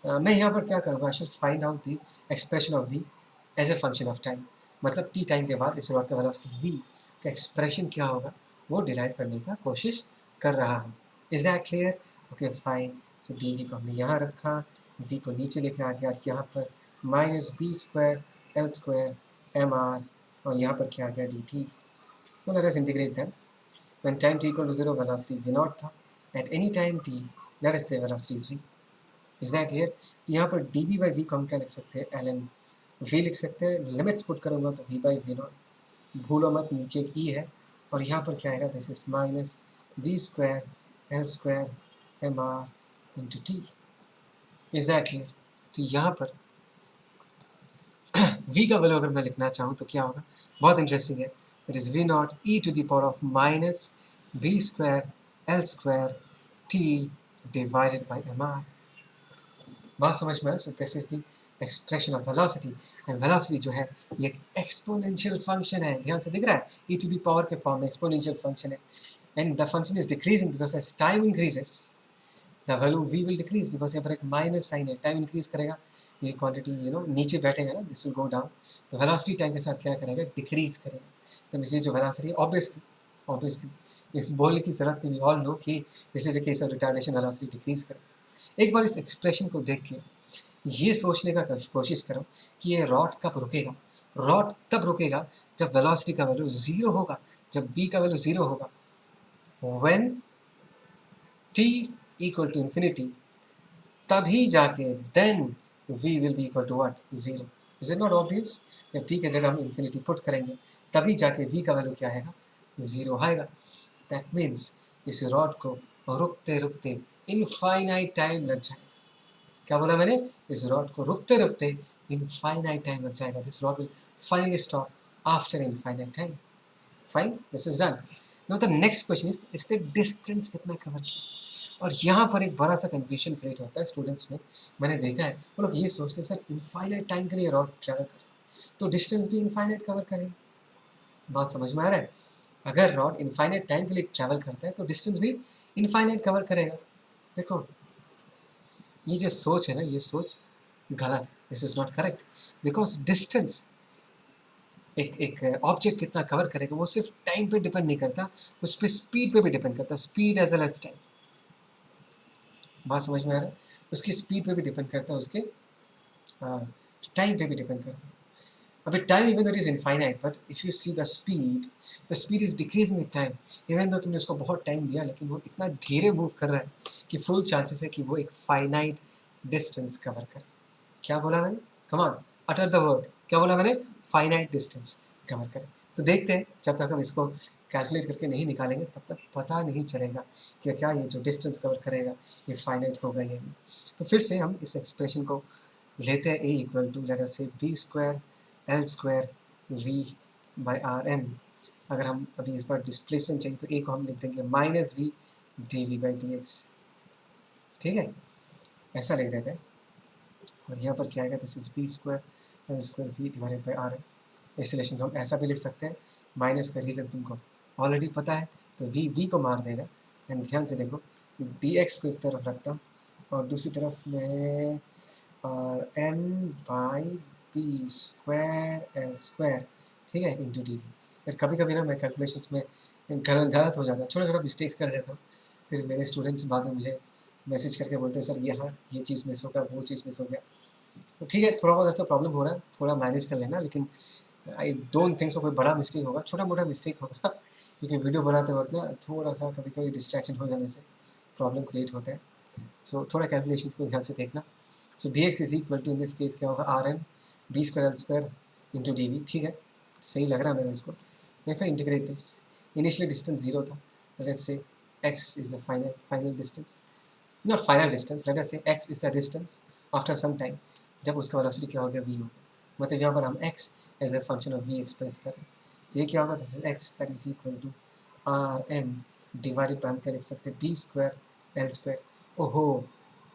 मैं यहाँ पर क्या करूँगा, I should find out the expression of v as a function of time. मतलब t टाइम के बाद इस रॉड का वेलोसिटी v का एक्सप्रेशन क्या होगा वो डिराइव करने का कोशिश कर रहा हूँ। Is that clear? Okay fine. So D को हमने यहाँ रखा, v को नीचे लेके आ गया, यहाँ पर minus B square L square M R, और यहाँ पर क्या आ गया डी टी। तो let us integrate them. When time t equal to 0, velocity v naught था। At any time t, let us say velocity is v. Is that clear? तो यहाँ पर dv by v को हम क्या लिख सकते हैं, ln v लिख सकते हैं। लिमिट्स पुट करूँगा तो v by v naught, भूलो मत नीचे एक e है, और यहाँ पर क्या आएगा, this is minus B square L square M R into T. Is that clear? तो यहाँ पर v का वैल्यू अगर मैं लिखना चाहूँ तो क्या होगा, बहुत इंटरेस्टिंग है। That is v naught e to the power of minus b square l square t divided by mr। बात समझ में आया? So this is the expression of velocity, and velocity जो है ये एक exponential function है, ध्यान से दिख रहा है, e to the power के फॉर्म में exponential function है, and the function is decreasing because as time increases the value v will decrease because यहाँ पर एक माइनस साइन है, टाइम इंक्रीज करेगा, ये क्वांटिटी नीचे बैठेगा ना, दिस विल गो डाउन, तो वेलोसिटी टाइम के साथ क्या करेगा, डिक्रीज करेगा। तो इसे जो वेलोसिटी ऑब्वियसली इस बोलने की जरूरत नहीं, ऑल नो कि this is a case of retardation, velocity decrease करेगा। एक बार इस एक्सप्रेशन को देख के ये सोचने का कोशिश करो कि ये रॉड कब रुकेगा। रॉड तब रुकेगा जब वेलोसिटी का वैल्यू 0 होगा, जब v का वैल्यू 0 होगा, when t equal to infinity, तभी जाके then v will be equal to what, 0। Is it not obvious? जब t की जगह हम इन्फिनिटी पुट करेंगे तभी जाके v का वैल्यू क्या आएगा, 0 आएगा। दैट मीन्स इस रॉड को रुकते रुकते इनफाइनाइट टाइम लग जाएगा। क्या बोला मैंने, इस रॉड को रुकते रुकते इनफाइनाइट टाइम लग जाएगा। This rod will finally stop after infinite time. Fine, this is done. Now the next question is, इसने डिस्टेंस कितना कवर किया। और यहाँ पर एक बड़ा सा कन्फ्यूजन क्रिएट होता है स्टूडेंट्स में, मैंने देखा है वो लोग ये सोचते हैं सर इनफाइनाइट टाइम के लिए रॉड ट्रैवल करे तो डिस्टेंस भी इनफाइनाइट कवर करेगा। बात समझ में आ रहा है? अगर रॉड इनफाइनाइट टाइम के लिए ट्रैवल करता है तो डिस्टेंस भी इनफाइनाइट कवर करेगा। देखो ये जो सोच है ना, ये सोच गलत है, this is not correct, because distance एक ऑब्जेक्ट कितना कवर करेगा वो सिर्फ टाइम पे डिपेंड नहीं करता, उस पर स्पीड पे भी डिपेंड करता है, speed as well as time. बात समझ में आ रहा है? उसकी स्पीड पे भी डिपेंड करता है, उसके टाइम पे भी डिपेंड करता है। अभी time even though is infinite, but if you see the speed is decreasing with time. Even though तुमने उसको बहुत टाइम दिया लेकिन वो इतना धीरे मूव कर रहा है कि फुल चांसेस है कि वो एक फाइनाइट डिस्टेंस कवर करे। क्या बोला मैंने? Come on, utter the word, क्या बोला मैंने? फाइनाइट डिस्टेंस कवर करे। तो देखते हैं, जब तक हम इसको कैलकुलेट करके नहीं निकालेंगे तब तक पता नहीं चलेगा कि क्या ये जो डिस्टेंस कवर करेगा ये फाइनाइट होगा या नहीं। तो फिर से हम इस एक्सप्रेशन को लेते हैं, a equal to let us say b square L square v by are m. अगर हम अभी इस बार डिस्प्लेसमेंट चाहिए तो a को हम लिख देंगे minus V D V by D X. ठीक है, ऐसा लिख देते हैं। और यहाँ पर क्या आएगा, this is B square L square V divided by are M. इस रिलेशन को हम ऐसा भी लिख सकते हैं, माइनस का रीज़न तुमको ऑलरेडी पता है तो v को मार देगा। एंड ध्यान से देखो, dx को एक तरफ रखता हूँ और दूसरी तरफ मैं m by B square L square, ठीक है, इंटू डी। फिर कभी कभी ना मैं कैलकुलेशंस में गलत हो जाता है, छोटा छोटा मिस्टेक्स कर देता हूँ, फिर मेरे स्टूडेंट्स बाद में मुझे मैसेज करके बोलते हैं सर यहाँ ये चीज़ मिस हो गया, वो चीज़ मिस हो गया। तो ठीक है, थोड़ा बहुत ऐसा प्रॉब्लम हो रहा है, थोड़ा मैनेज कर लेना, लेकिन आई डोंट थिंक सो कोई बड़ा मिस्टेक होगा, छोटा मोटा मिस्टेक होगा क्योंकि वीडियो बनाते वक्त ना थोड़ा सा कभी कभी डिस्ट्रैक्शन हो जाने से प्रॉब्लम क्रिएट होते हैं। सो थोड़ा कैलकुलेशंस को ध्यान से देखना। So d x is equal to in this case क्या होगा, r M B square L square into d v. ठीक है, सही लग रहा है मेरा इसको। मैं फिर integrate this, initially distance zero था, let's say x is the final distance, not final distance, let's say x is the distance after some time, जब उसका वेलोसिटी क्या हो गया, वी हो गया। मतलब यहाँ पर हम X as a function of V express करें, ये क्या होगा, this is X that is equal to R M divided by, हम क्या लिख सकते हैं, बी स्क्वायर एल स्क्वायर। ओहो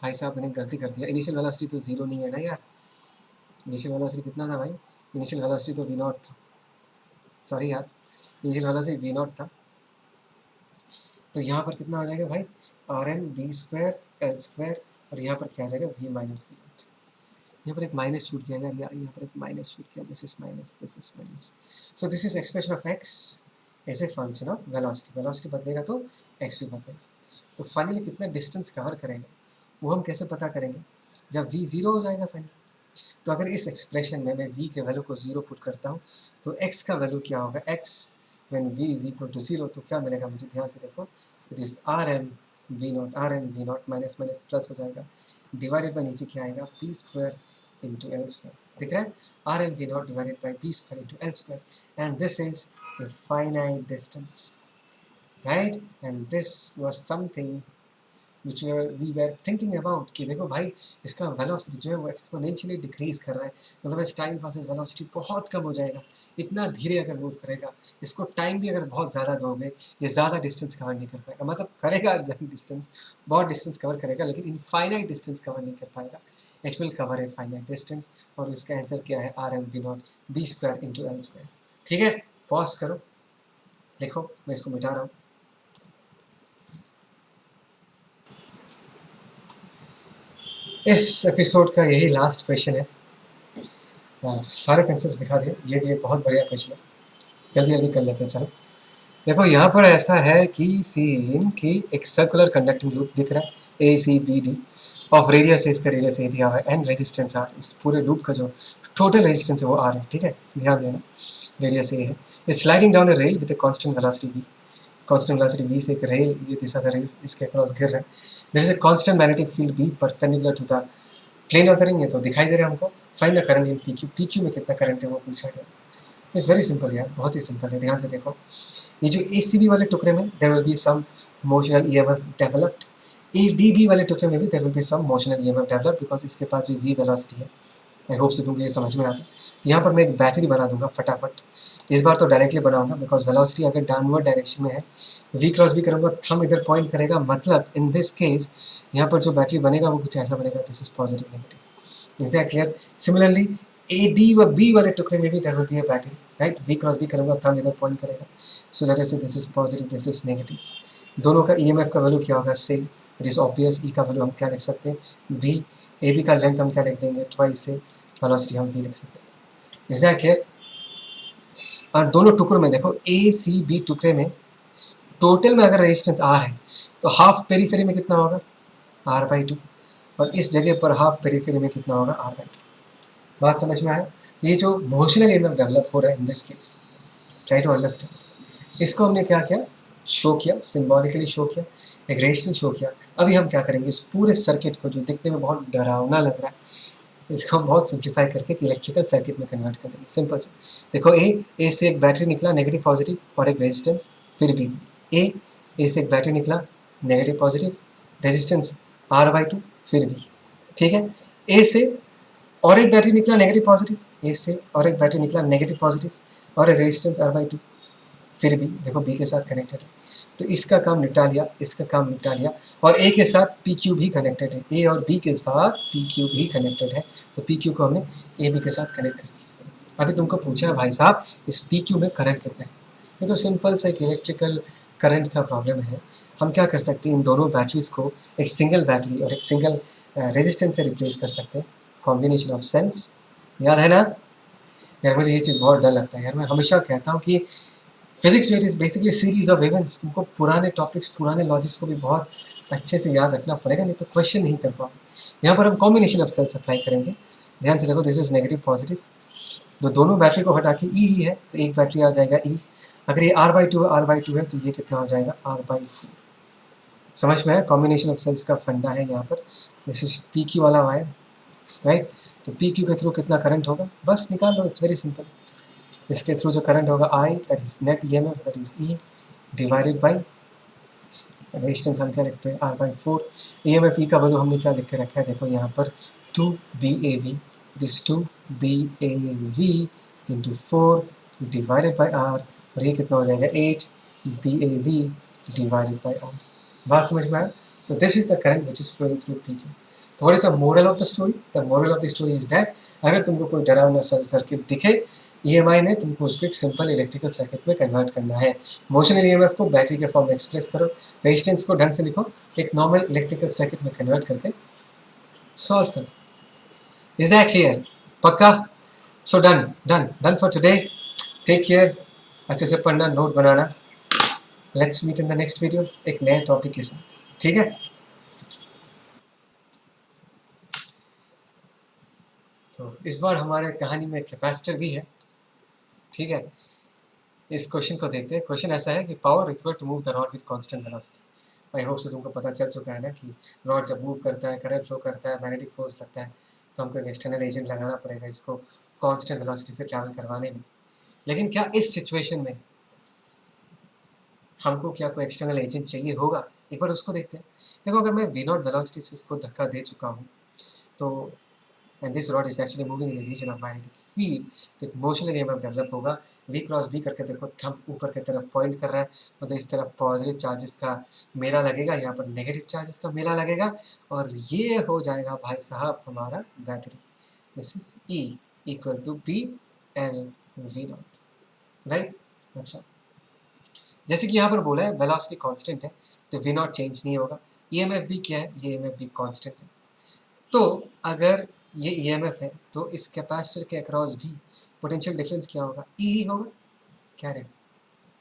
भाई साहब मैंने गलती कर दिया, इनिशियल वेलोसिटी तो जीरो नहीं है ना यार, इनिशियल वेलोसिटी कितना था भाई, इनिशियल वेलोसिटी तो वी नॉट था, सॉरी यार, इनिशियल वेलोसिटी वी नॉट था। तो यहाँ पर कितना आ जाएगा भाई, R M B square L square, और यहाँ पर क्या आ जाएगा, वी माइनस वी नॉट। यहाँ पर एक माइनस शूट किया गया, यहाँ पर एक माइनस शूट किया, this is minus, this is minus. So this is expression of X as a function of velocity, velocity बदलेगा तो एक्स भी बदलेगा। तो फाइनली कितना डिस्टेंस कवर करेंगे वो हम कैसे पता करेंगे, जब v ज़ीरो हो जाएगा फाइनली। तो अगर इस एक्सप्रेशन में मैं v के वैल्यू को ज़ीरो पुट करता हूँ तो x का वैल्यू क्या होगा, x when v is equal to zero, तो क्या मिलेगा मुझे, ध्यान से देखो, it is R M V naught minus minus plus हो जाएगा, डिवाइडेड बाई नीचे क्या आएगा, B square into L square. दिख रहा है, R M V naught divided by B square into L square, and this is the finite distance, right. And this was something which we were thinking about कि देखो भाई इसका velocity जो है वो एक्सपोनेंशियली डिक्रीज कर रहा है, मतलब इस टाइम पासेस वेलोसिटी बहुत कम हो जाएगा, इतना धीरे अगर मूव करेगा, इसको टाइम भी अगर बहुत ज़्यादा दोगे ये ज़्यादा डिस्टेंस कवर नहीं कर पाएगा, मतलब करेगा डिस्टेंस, बहुत डिस्टेंस कवर करेगा लेकिन इनफाइनाइट डिस्टेंस कवर नहीं कर पाएगा, it will cover a finite distance. और इसका आंसर क्या है, R M V naught B square into L square. ठीक है, पॉज करो, देखो मैं इसको मिटा रहा हूँ। इस एपिसोड का यही लास्ट क्वेश्चन है, सारे कंसेप्ट दिखा दिए, ये भी एक बहुत बढ़िया क्वेश्चन है, जल्दी जल्दी कर लेते हैं। चलो देखो यहाँ पर ऐसा है कि सीन की एक सर्कुलर कंडक्टिंग लूप दिख रहा है, A C B D, of radius इसका रेडियस ए दिया हुआ है, एंड रेजिस्टेंस आर, इस पूरे लूप का जो टोटल रेजिस्टेंस है वो आर है। ठीक है, ध्यान देना, रेडियस ए है, sliding down a rail with a constant velocity V, constant velocity V से एक रेल, ये दिशा था रेल, इसके अक्रॉस गिर रहा है, there is a constant magnetic field B perpendicular to the plane of the ring, है तो दिखाई दे रहा है हमको, find the current in P Q में कितना करंट है वो पूछा गया। इट्स वेरी सिंपल यार, बहुत ही सिंपल है, ध्यान से देखो, ये जो ACB वाले टुकड़े में there will be some motional EMF developed, ADB वाले टुकड़े में भी there will be some motional EMF developed, because इसके पास भी v वेलोसिटी है। आई होप से तुमको ये समझ में आता है। तो यहाँ पर मैं एक बैटरी बना दूंगा फटाफट, इस बार तो डायरेक्टली बनाऊंगा बिकॉज वेलोसिटी अगर डाउनवर्ड डायरेक्शन में है, v क्रॉस भी करूँगा, थंब इधर पॉइंट करेगा, मतलब इन दिस केस यहाँ पर जो बैटरी बनेगा वो कुछ ऐसा बनेगा, this is positive negative, is that clear. Similarly AD व B वाले टुकड़े में भी there will be a battery, right, v cross भी करूँगा, थंब इधर पॉइंट करेगा, so let us say this is positive, this is negative, दोनों का EMF का वैल्यू क्या होगा, same, it is obvious. E का वैल्यू हम क्या लिख सकते हैं, b, AB का लेंथ हम क्या लिख देंगे, ट्वाइस से वेलोसिटी हम v लिख सकते हैं, इज दैट क्लियर। और दोनों टुकड़ों में देखो ACB टुकड़े में टोटल में अगर रेजिस्टेंस R है तो हाफ पेरीफेरी में कितना होगा, R/2, और इस जगह पर हाफ पेरीफेरी में कितना होगा, R/2। बात समझ में आया। तो ये जो मोशनल EMF डेवलप हो रहा है in this case, try to understand, इसको हमने क्या किया, शो किया, सिंबॉलिकली शो किया, एक रेजिस्टेंस शो किया। अभी हम क्या करेंगे, इस पूरे सर्किट को जो दिखने में बहुत डरावना लग रहा है, इसको हम बहुत सिंप्लीफाई करके एक इलेक्ट्रिकल सर्किट में कन्वर्ट कर देंगे, सिंपल से। देखो ए से एक बैटरी निकला नेगेटिव पॉजिटिव और एक रेजिस्टेंस, फिर भी ए से एक बैटरी निकला नेगेटिव पॉजिटिव, रेजिस्टेंस R/2, फिर भी ठीक है। ए से और एक बैटरी निकला नेगेटिव पॉजिटिव, ए से और एक बैटरी निकला नेगेटिव पॉजिटिव और एक रेजिस्टेंस R/2, फिर भी देखो बी के साथ कनेक्टेड है, तो इसका काम निपटा लिया, इसका काम निपटा लिया, और ए के साथ PQ भी कनेक्टेड है, ए और बी के साथ PQ भी कनेक्टेड है, तो PQ को हमने AB के साथ कनेक्ट कर दिया। अभी तुमको पूछा है भाई साहब इस PQ में करंट कितना है, ये तो सिंपल सा एक इलेक्ट्रिकल करंट का प्रॉब्लम है। हम क्या कर सकते हैं, इन दोनों बैटरीज को एक सिंगल बैटरी और एक सिंगल रेजिस्टेंस से रिप्लेस कर सकते हैं, कॉम्बिनेशन ऑफ सेंस, याद है ना यार। मुझे ये चीज़ बहुत डर लगता है यार, मैं हमेशा कहता हूँ कि फिजिक्स जो is basically series of events, तुमको पुराने टॉपिक्स पुराने लॉजिक्स को भी बहुत अच्छे से याद रखना पड़ेगा, नहीं तो क्वेश्चन नहीं कर पाओगे। यहाँ पर हम कॉम्बिनेशन ऑफ सेल्स अप्लाई करेंगे, ध्यान से देखो, दिस इज नेगेटिव पॉजिटिव, तो दोनों बैटरी को हटा के ई ही है, तो एक बैटरी आ जाएगा ई। अगर ये r/2 है तो ये कितना हो जाएगा r/4। समझ में है? कॉम्बिनेशन ऑफ सेल्स का फंडा है यहाँ पर। दिस इज PQ वाला वायर, राइट। तो PQ के थ्रू कितना करंट होगा बस निकाल लो, इट्स वेरी सिंपल। इसके थ्रू जो करंट होगा I, that is net EMF, that is E divided by resistance हम क्या लिखते हैं r/4। EMF E का वैल्यू हमने क्या लिख के रखा है देखो यहाँ पर 2BAV, it is 2BAV into 4 divided by R, और ये कितना हो जाएगा 8BAV डिवाइडेड बाई R। बात समझ में आया? So this is the current which is flowing through PQ। थोड़ी सा moral of the story, the moral of the story is that अगर तुमको कोई डरावना सर्किट दिखे EMI में, तुमको उसको एक सिंपल इलेक्ट्रिकल सर्किट में कन्वर्ट करना है। मोशनल EMF को बैटरी के फॉर्म में एक्सप्रेस करो, रेजिस्टेंस को ढंग से लिखो, एक नॉर्मल इलेक्ट्रिकल सर्किट में कन्वर्ट करके सॉल्व कर दो। Is that clear? पक्का? So done done done for today. Take care, अच्छे से पढ़ना, नोट बनाना। Let's meet in the next video एक नए टॉपिक के साथ, ठीक है? तो इस बार हमारे कहानी में कैपेसिटर भी है, ठीक है? इस क्वेश्चन को देखते हैं। क्वेश्चन ऐसा है कि power required to move the rod with constant velocity. I hope से तुमको पता चल चुका है ना कि रॉड जब मूव करता है, करंट फ्लो करता है, मैग्नेटिक फोर्स लगता है, तो हमको एक एक्सटर्नल एजेंट लगाना पड़ेगा इसको कांस्टेंट वेलोसिटी से ट्रैवल करवाने में। लेकिन क्या इस सिचुएशन में हमको क्या कोई एक्सटर्नल एजेंट चाहिए होगा? एक बार उसको देखते हैं। देखो, अगर मैं v0 वेलोसिटी से उसको धक्का दे चुका हूँ, तो and this rod is actually moving in a region of magnetic field, तो एक मोशनल EMF डेवलप होगा। V क्रॉस B करके देखो, थंब ऊपर की तरफ पॉइंट कर रहा है, मतलब इस तरफ पॉजिटिव चार्जेस का मेला लगेगा, यहाँ पर नेगेटिव चार्जेस का मेला लगेगा, और ये हो जाएगा भाई साहब हमारा battery. This is E equal to BL/V0, right. अच्छा, जैसे कि यहाँ पर बोला है वेलोसिटी कांस्टेंट है, तो V0 चेंज नहीं होगा। EMF भी क्या है? ये EMF भी कांस्टेंट है। तो अगर ये EMF है, तो इस कैपेसिटर के अक्रॉस भी पोटेंशियल डिफरेंस क्या होगा? E ही होगा। क्या रे,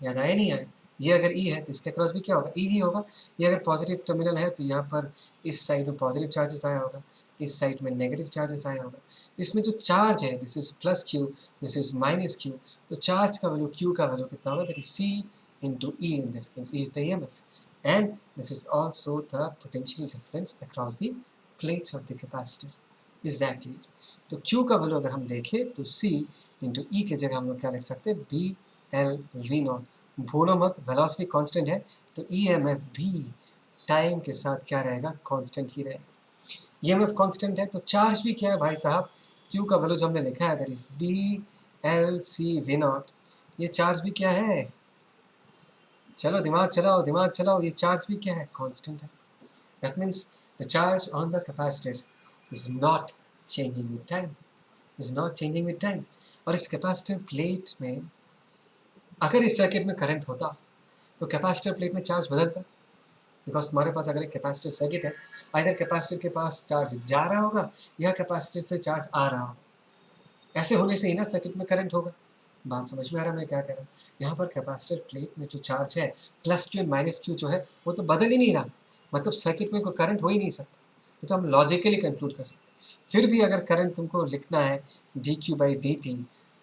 याद आया नहीं आया? ये अगर E है तो इसके अक्रॉस भी क्या होगा? E ही होगा। ये अगर पॉजिटिव टर्मिनल है तो यहाँ पर इस साइड में पॉजिटिव चार्जेस आया होगा, इस साइड में नेगेटिव चार्जेस आया होगा। इसमें जो चार्ज है, this is plus Q, this is minus Q, तो चार्ज का वैल्यू, Q का वैल्यू कितना होगा? That is C into E in this case. E is the EMF, and this is also the potential difference across the plates of the capacitor. Is that clear? तो Q का value अगर हम देखें तो C into E के जगह हम लोग क्या लिख सकते हैं? BL/V0। भूलो मत, वेलोसिटी कांस्टेंट है तो EMF भी टाइम के साथ क्या रहेगा? कांस्टेंट ही रहेगा। EMF कांस्टेंट है तो चार्ज भी क्या है भाई साहब? Q का वैल्यू जो हमने लिखा है, दैट इज BL/C/V0। ये चार्ज भी क्या है? चलो दिमाग चलाओ, दिमाग चलाओ, ये चार्ज भी क्या है? कांस्टेंट है। That means the charge on the capacitor is not changing with time, is not changing with time. और इस कैपेसिटर प्लेट में अगर इस सर्किट में करंट होता तो कैपेसिटर प्लेट में चार्ज बदलता, बिकॉज तुम्हारे पास अगर एक कैपेसिटर सर्किट है, आइदर कैपेसिटर के पास चार्ज जा रहा होगा या कैपेसिटर से चार्ज आ रहा होगा। ऐसे होने से ही ना सर्किट में करंट होगा। बात समझ में आ रहा है मैं क्या कह रहा हूँ? यहाँ पर कैपेसिटर प्लेट में जो चार्ज है, प्लस Q माइनस Q जो है, वो तो बदल ही नहीं रहा, मतलब सर्किट में कोई करंट हो ही नहीं सकता। ये तो हम लॉजिकली कंक्लूड कर सकते हैं। फिर भी अगर करंट तुमको लिखना है dQ/dt,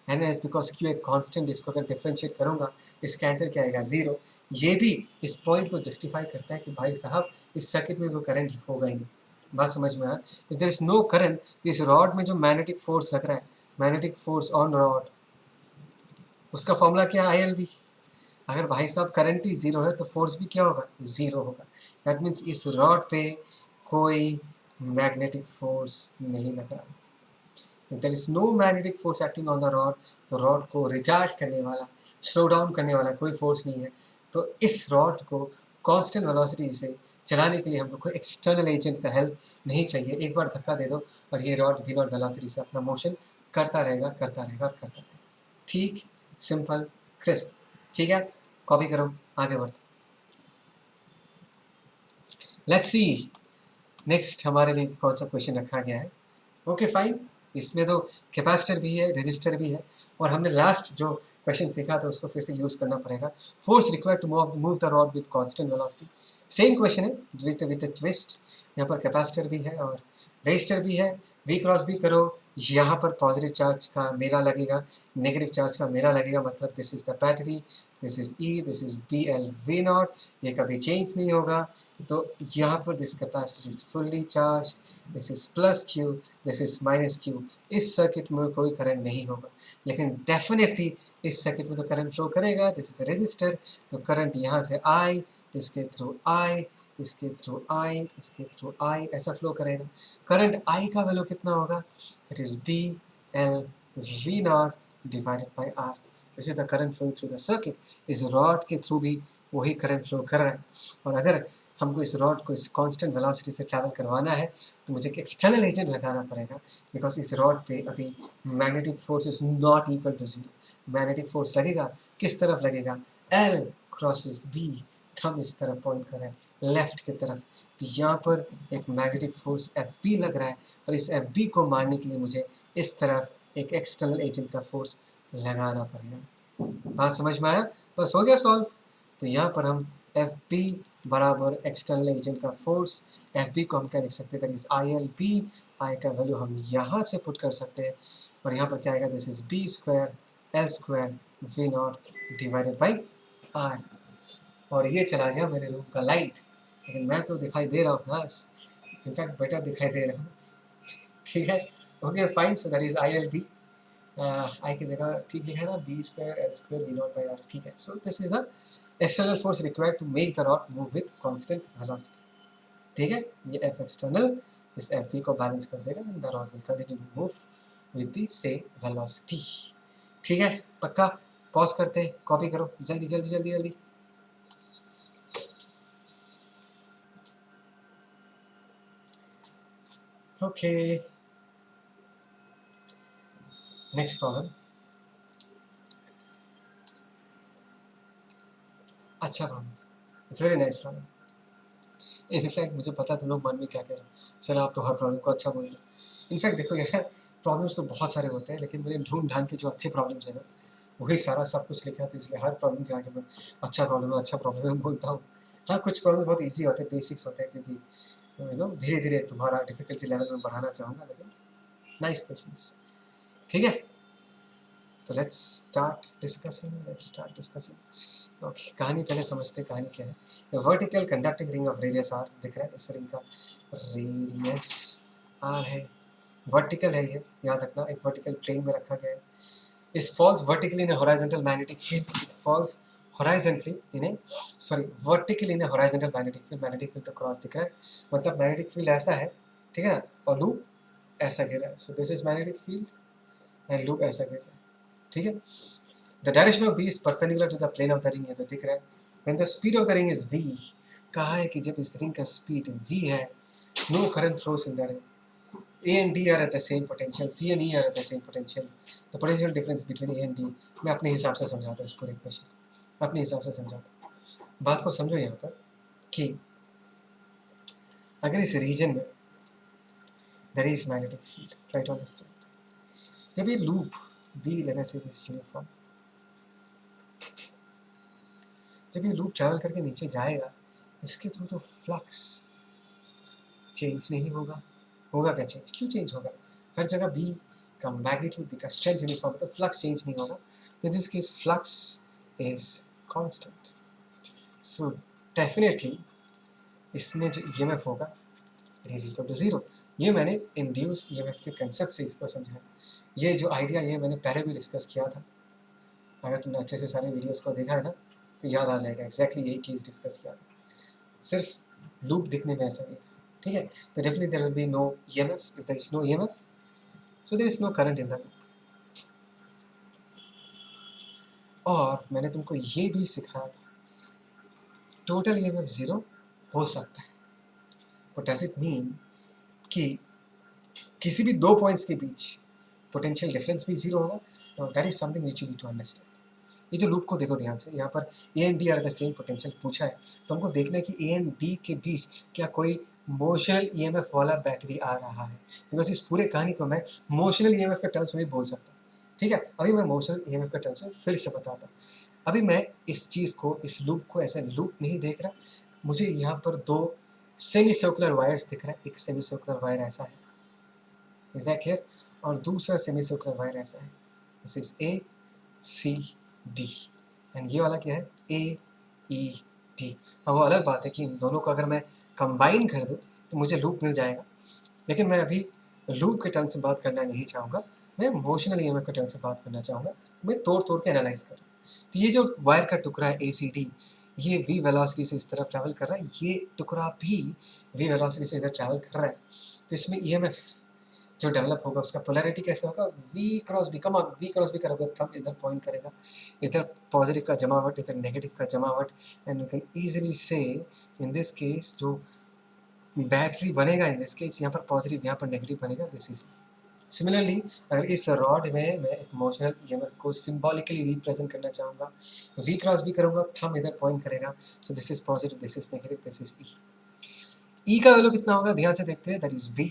and as because Q एक कांस्टेंट, इसको अगर डिफ्रेंशिएट करूँगा, इसका आंसर क्या आएगा? 0। ये भी इस पॉइंट को जस्टिफाई करता है कि भाई साहब इस सर्किट में कोई करंट होगा ही नहीं। बात समझ में आया? If there is no current, इस रॉड में जो मैग्नेटिक फोर्स लग रहा है, मैग्नेटिक फोर्स ऑन रॉड, उसका फॉर्मूला क्या है? ILB। अगर भाई साहब करंट ही 0 है तो फोर्स भी क्या होगा? 0 होगा। दैट मीन्स इस रॉड पे कोई मैग्नेटिक फोर्स नहीं लग रहा। There is no magnetic force acting on the rod, तो रॉड को रिचार्ज करने वाला, स्लो डाउन करने वाला कोई फोर्स नहीं है। तो इस रॉड को कांस्टेंट वेलोसिटी से चलाने के लिए हमको कोई एक्सटर्नल एजेंट का हेल्प नहीं चाहिए। एक बार धक्का दे दो और ये रॉड V0 वेलोसिटी से अपना मोशन करता रहेगा, करता रहेगा और करता रहेगा। ठीक, सिंपल, क्रिस्प। ठीक है, कॉपी करो, आगे बढ़ते। लेट्स सी नेक्स्ट हमारे लिए कौन सा क्वेश्चन रखा गया है। ओके फाइन, इसमें तो कैपेसिटर भी है, रेजिस्टर भी है, और हमने लास्ट जो क्वेश्चन सीखा था उसको फिर से यूज करना पड़ेगा। Force required to move the rod with constant velocity. Same question है विद ट्विस्ट। यहाँ पर कैपेसिटर भी है और रेजिस्टर भी है। V क्रॉस B करो, यहाँ पर पॉजिटिव चार्ज का मेला लगेगा, नेगेटिव चार्ज का मेला लगेगा, मतलब this is the battery, this is E, this is B L V naught, ये कभी चेंज नहीं होगा। तो यहाँ पर this capacitor is fully charge, this is plus Q, this is minus Q. इस सर्किट में कोई करंट नहीं होगा, लेकिन डेफिनेटली इस सर्किट में तो करंट फ्लो करेगा। दिस इज़ रेजिस्टर, तो करंट यहाँ से आई, इसके थ्रू आई, इसके थ्रू आई, इसके थ्रू आई, ऐसा फ्लो करेगा। करंट आई का वैल्यू कितना होगा? It is B L V naught divided by R. This is the current flow through the circuit. इस रॉड के थ्रू भी वही करंट फ्लो कर रहा है, और अगर हमको इस रॉड को इस कांस्टेंट वेलोसिटी से ट्रैवल करवाना है तो मुझे एक एक्सटर्नल एजेंट लगाना पड़ेगा, बिकॉज इस रॉड पे अभी magnetic force is not equal to zero. Magnetic force लगेगा, किस तरफ लगेगा? एल क्रॉसेस बी, थंब इस तरफ पॉइंट कर रहा है लेफ्ट की तरफ, तो यहाँ पर एक मैग्नेटिक फोर्स एफ बी लग रहा है, और इस एफ बी को मारने के लिए मुझे इस तरफ एक एक्सटर्नल एजेंट का फोर्स लगाना पड़ेगा। बात समझ में आया? बस हो गया सॉल्व। तो यहाँ पर हम एफ बी बराबर एक्सटर्नल एजेंट का फोर्स, एफ बी को हम क्या लिख सकते हैं? That is I L b. I का वैल्यू हम यहाँ से पुट कर सकते हैं, और यहाँ पर क्या आएगा? This is B square L square we naught divided by R. और ये चला गया मेरे रूम का लाइट, लेकिन मैं तो दिखाई दे रहा हूँ ना, इनफैक्ट बेटर दिखाई दे रहा हूँ। ठीक है, okay fine. So that is I L b, i की जगह ठीक लिखा है ना, b square L square we naught by r. ठीक है, so this is the external force required to make the rod move with constant velocity. ठीक है, ये एफ एक्सटर्नल इस एफ बी को बैलेंस कर देगा, and the rod will continue to move with the same velocity. ठीक है, पक्का? पॉज करते हैं, कॉपी करो जल्दी जल्दी जल्दी जल्दी। Okay, next problem. अच्छा problem, it's very nice problem. In fact मुझे पता तुम लोग मन में क्या कह रहे हो, सर आप तो हर प्रॉब्लम को अच्छा बोल रहे हो। इनफैक्ट देखो यार, प्रॉब्लम्स तो बहुत सारे होते हैं, लेकिन मैंने ढूंढ ढांड के जो अच्छे प्रॉब्लम्स है ना, वही सारा सब कुछ लिखा है, तो इसलिए हर प्रॉब्लम के आगे मैं अच्छा प्रॉब्लम है अच्छा प्रॉब्लम है बोलता हूँ। हाँ, कुछ प्रॉब्लम बहुत ईजी होते हैं, बेसिक्स होते हैं, क्योंकि यू नो धीरे धीरे तुम्हारा डिफिकल्टी लेवल में बढ़ाना चाहूँगा, लेकिन नाइस क्वेश्चंस। ठीक है, तो लेट्स स्टार्ट डिस्कसिंग। ओके, कहानी पहले समझते हैं, कहानी क्या है। Vertical conducting ring of radius R, दिख रहा है इस रिंग का रेडियस आर है, वर्टिकल है ये, याद रखना, एक वर्टिकल प्लेन में रखा गया है। इस falls vertically in horizontal magnetic field, it falls horizontally in a sorry vertically in horizontal magnetic field. Magnetic field तो क्रॉस दिख रहा है, मतलब मैग्नेटिक फील्ड ऐसा है, ठीक है ना, और लूप ऐसा गिर रहा है। So this is magnetic field and loop ऐसा गिर रहा है। ठीक है, the direction of B is perpendicular to the plane of the ring, ये तो दिख रहा है। When the speed of the ring is v, कहा है कि जब इस रिंग का स्पीड v है, no current flows in the ring, A and D are at the same potential, C and E are at the same potential. The potential difference between A and D, मैं अपने हिसाब से समझाता हूँ इस पूरे question, अपने हिसाब से समझाता हूँ। बात को समझो यहाँ पर कि अगर इस रीजन में there is magnetic field, try to understand, जब ये लूप B लेने से इस यूनिफॉर्म, जब ये लूप ट्रैवल करके नीचे जाएगा, इसके थ्रू तो फ्लक्स चेंज नहीं होगा। होगा क्या चेंज? क्यों चेंज होगा? हर जगह बी का मैग्नीट्यूड, बी का स्ट्रेंथ यूनिफॉर्म, तो फ्लक्स चेंज नहीं होगा। In this case flux is constant, so definitely इसमें जो ईएमएफ होगा it is equal to zero. ये मैंने इंड्यूस्ड ईएमएफ के कंसेप्ट से इसको समझा। ये जो आइडिया ये मैंने पहले भी डिस्कस किया था, अगर तुमने अच्छे से सारे वीडियोस को देखा है ना, तो याद आ जाएगा, एक्जैक्टली यही चीज़ डिस्कस किया था, सिर्फ लूप दिखने में ऐसा नहीं था। ठीक है, तो definitely there will be no EMF, if there is no EMF so there is no current in the loop. और मैंने तुमको ये भी सिखाया था, टोटल ईएमएफ जीरो हो सकता है, बट डज इट मीन कि किसी भी दो पॉइंट्स के बीच पोटेंशियल डिफरेंस भी जीरो होगा? That is something which you need to understand. ये जो लूप को देखो ध्यान से, यहाँ पर A and D are the same potential पूछा है, तो हमको देखना है कि ए एंड डी के बीच क्या कोई मोशनल ईएमएफ वाला बैटरी आ रहा है, बिकॉज इस पूरे कहानी को मैं मोशनल ईएमएफ के टर्म्स में भी बोल सकता हूँ। ठीक है, अभी मैं मोशनल ईएमएफ के टर्म्स में फिर से बताता हूँ। अभी मैं इस चीज़ को, इस लूप को ऐसे लूप नहीं देख रहा, मुझे यहाँ पर दो सेमी सर्कुलर वायर्स दिख रहा है, एक सेमी सर्कुलर वायर ऐसा है, इज दैट क्लियर? और दूसरा सेमी सर्कुलर वायर ऐसा है, this is A C D, and ये वाला क्या है, ए ई डी। अब वो अलग बात है कि इन दोनों को अगर मैं कंबाइन कर दूँ तो मुझे लूप मिल जाएगा, लेकिन मैं अभी लूप के टर्म से बात करना नहीं चाहूँगा, मैं मोशनल ईएमएफ के टर्म से बात करना चाहूँगा, तो मैं तोड़ तोड़ के एनालाइज करूँ। तो ये जो वायर का टुकड़ा है ए सी डी, ये v वेलोसिटी से इस तरफ ट्रैवल कर रहा है, ये टुकड़ा भी v वेलोसिटी से इधर ट्रैवल कर रहा है, तो इसमें ईएमएफ जो डेवलप होगा उसका पोलैरिटी कैसे होगा, v cross b, come on v cross b करोगे, थंब इधर पॉइंट करेगा, इधर पॉजिटिव का जमावट, इधर नेगेटिव का जमावट, एंड यू कैन इजीली से इन दिस केस जो बैटरी बनेगा, इन दिस केस यहाँ पर पॉजिटिव, यहाँ पर नेगेटिव बनेगा, दिस इज। सिमिलरली अगर इस रॉड में मैं एक मोशनल ईएमएफ को सिंबॉलिकली रिप्रेजेंट करना चाहूँगा, v क्रॉस b करूँगा, थंब इधर पॉइंट करेगा, so this is positive, this is negative, this is e. E का वैल्यू कितना होगा, ध्यान से देखते हैं, that is b।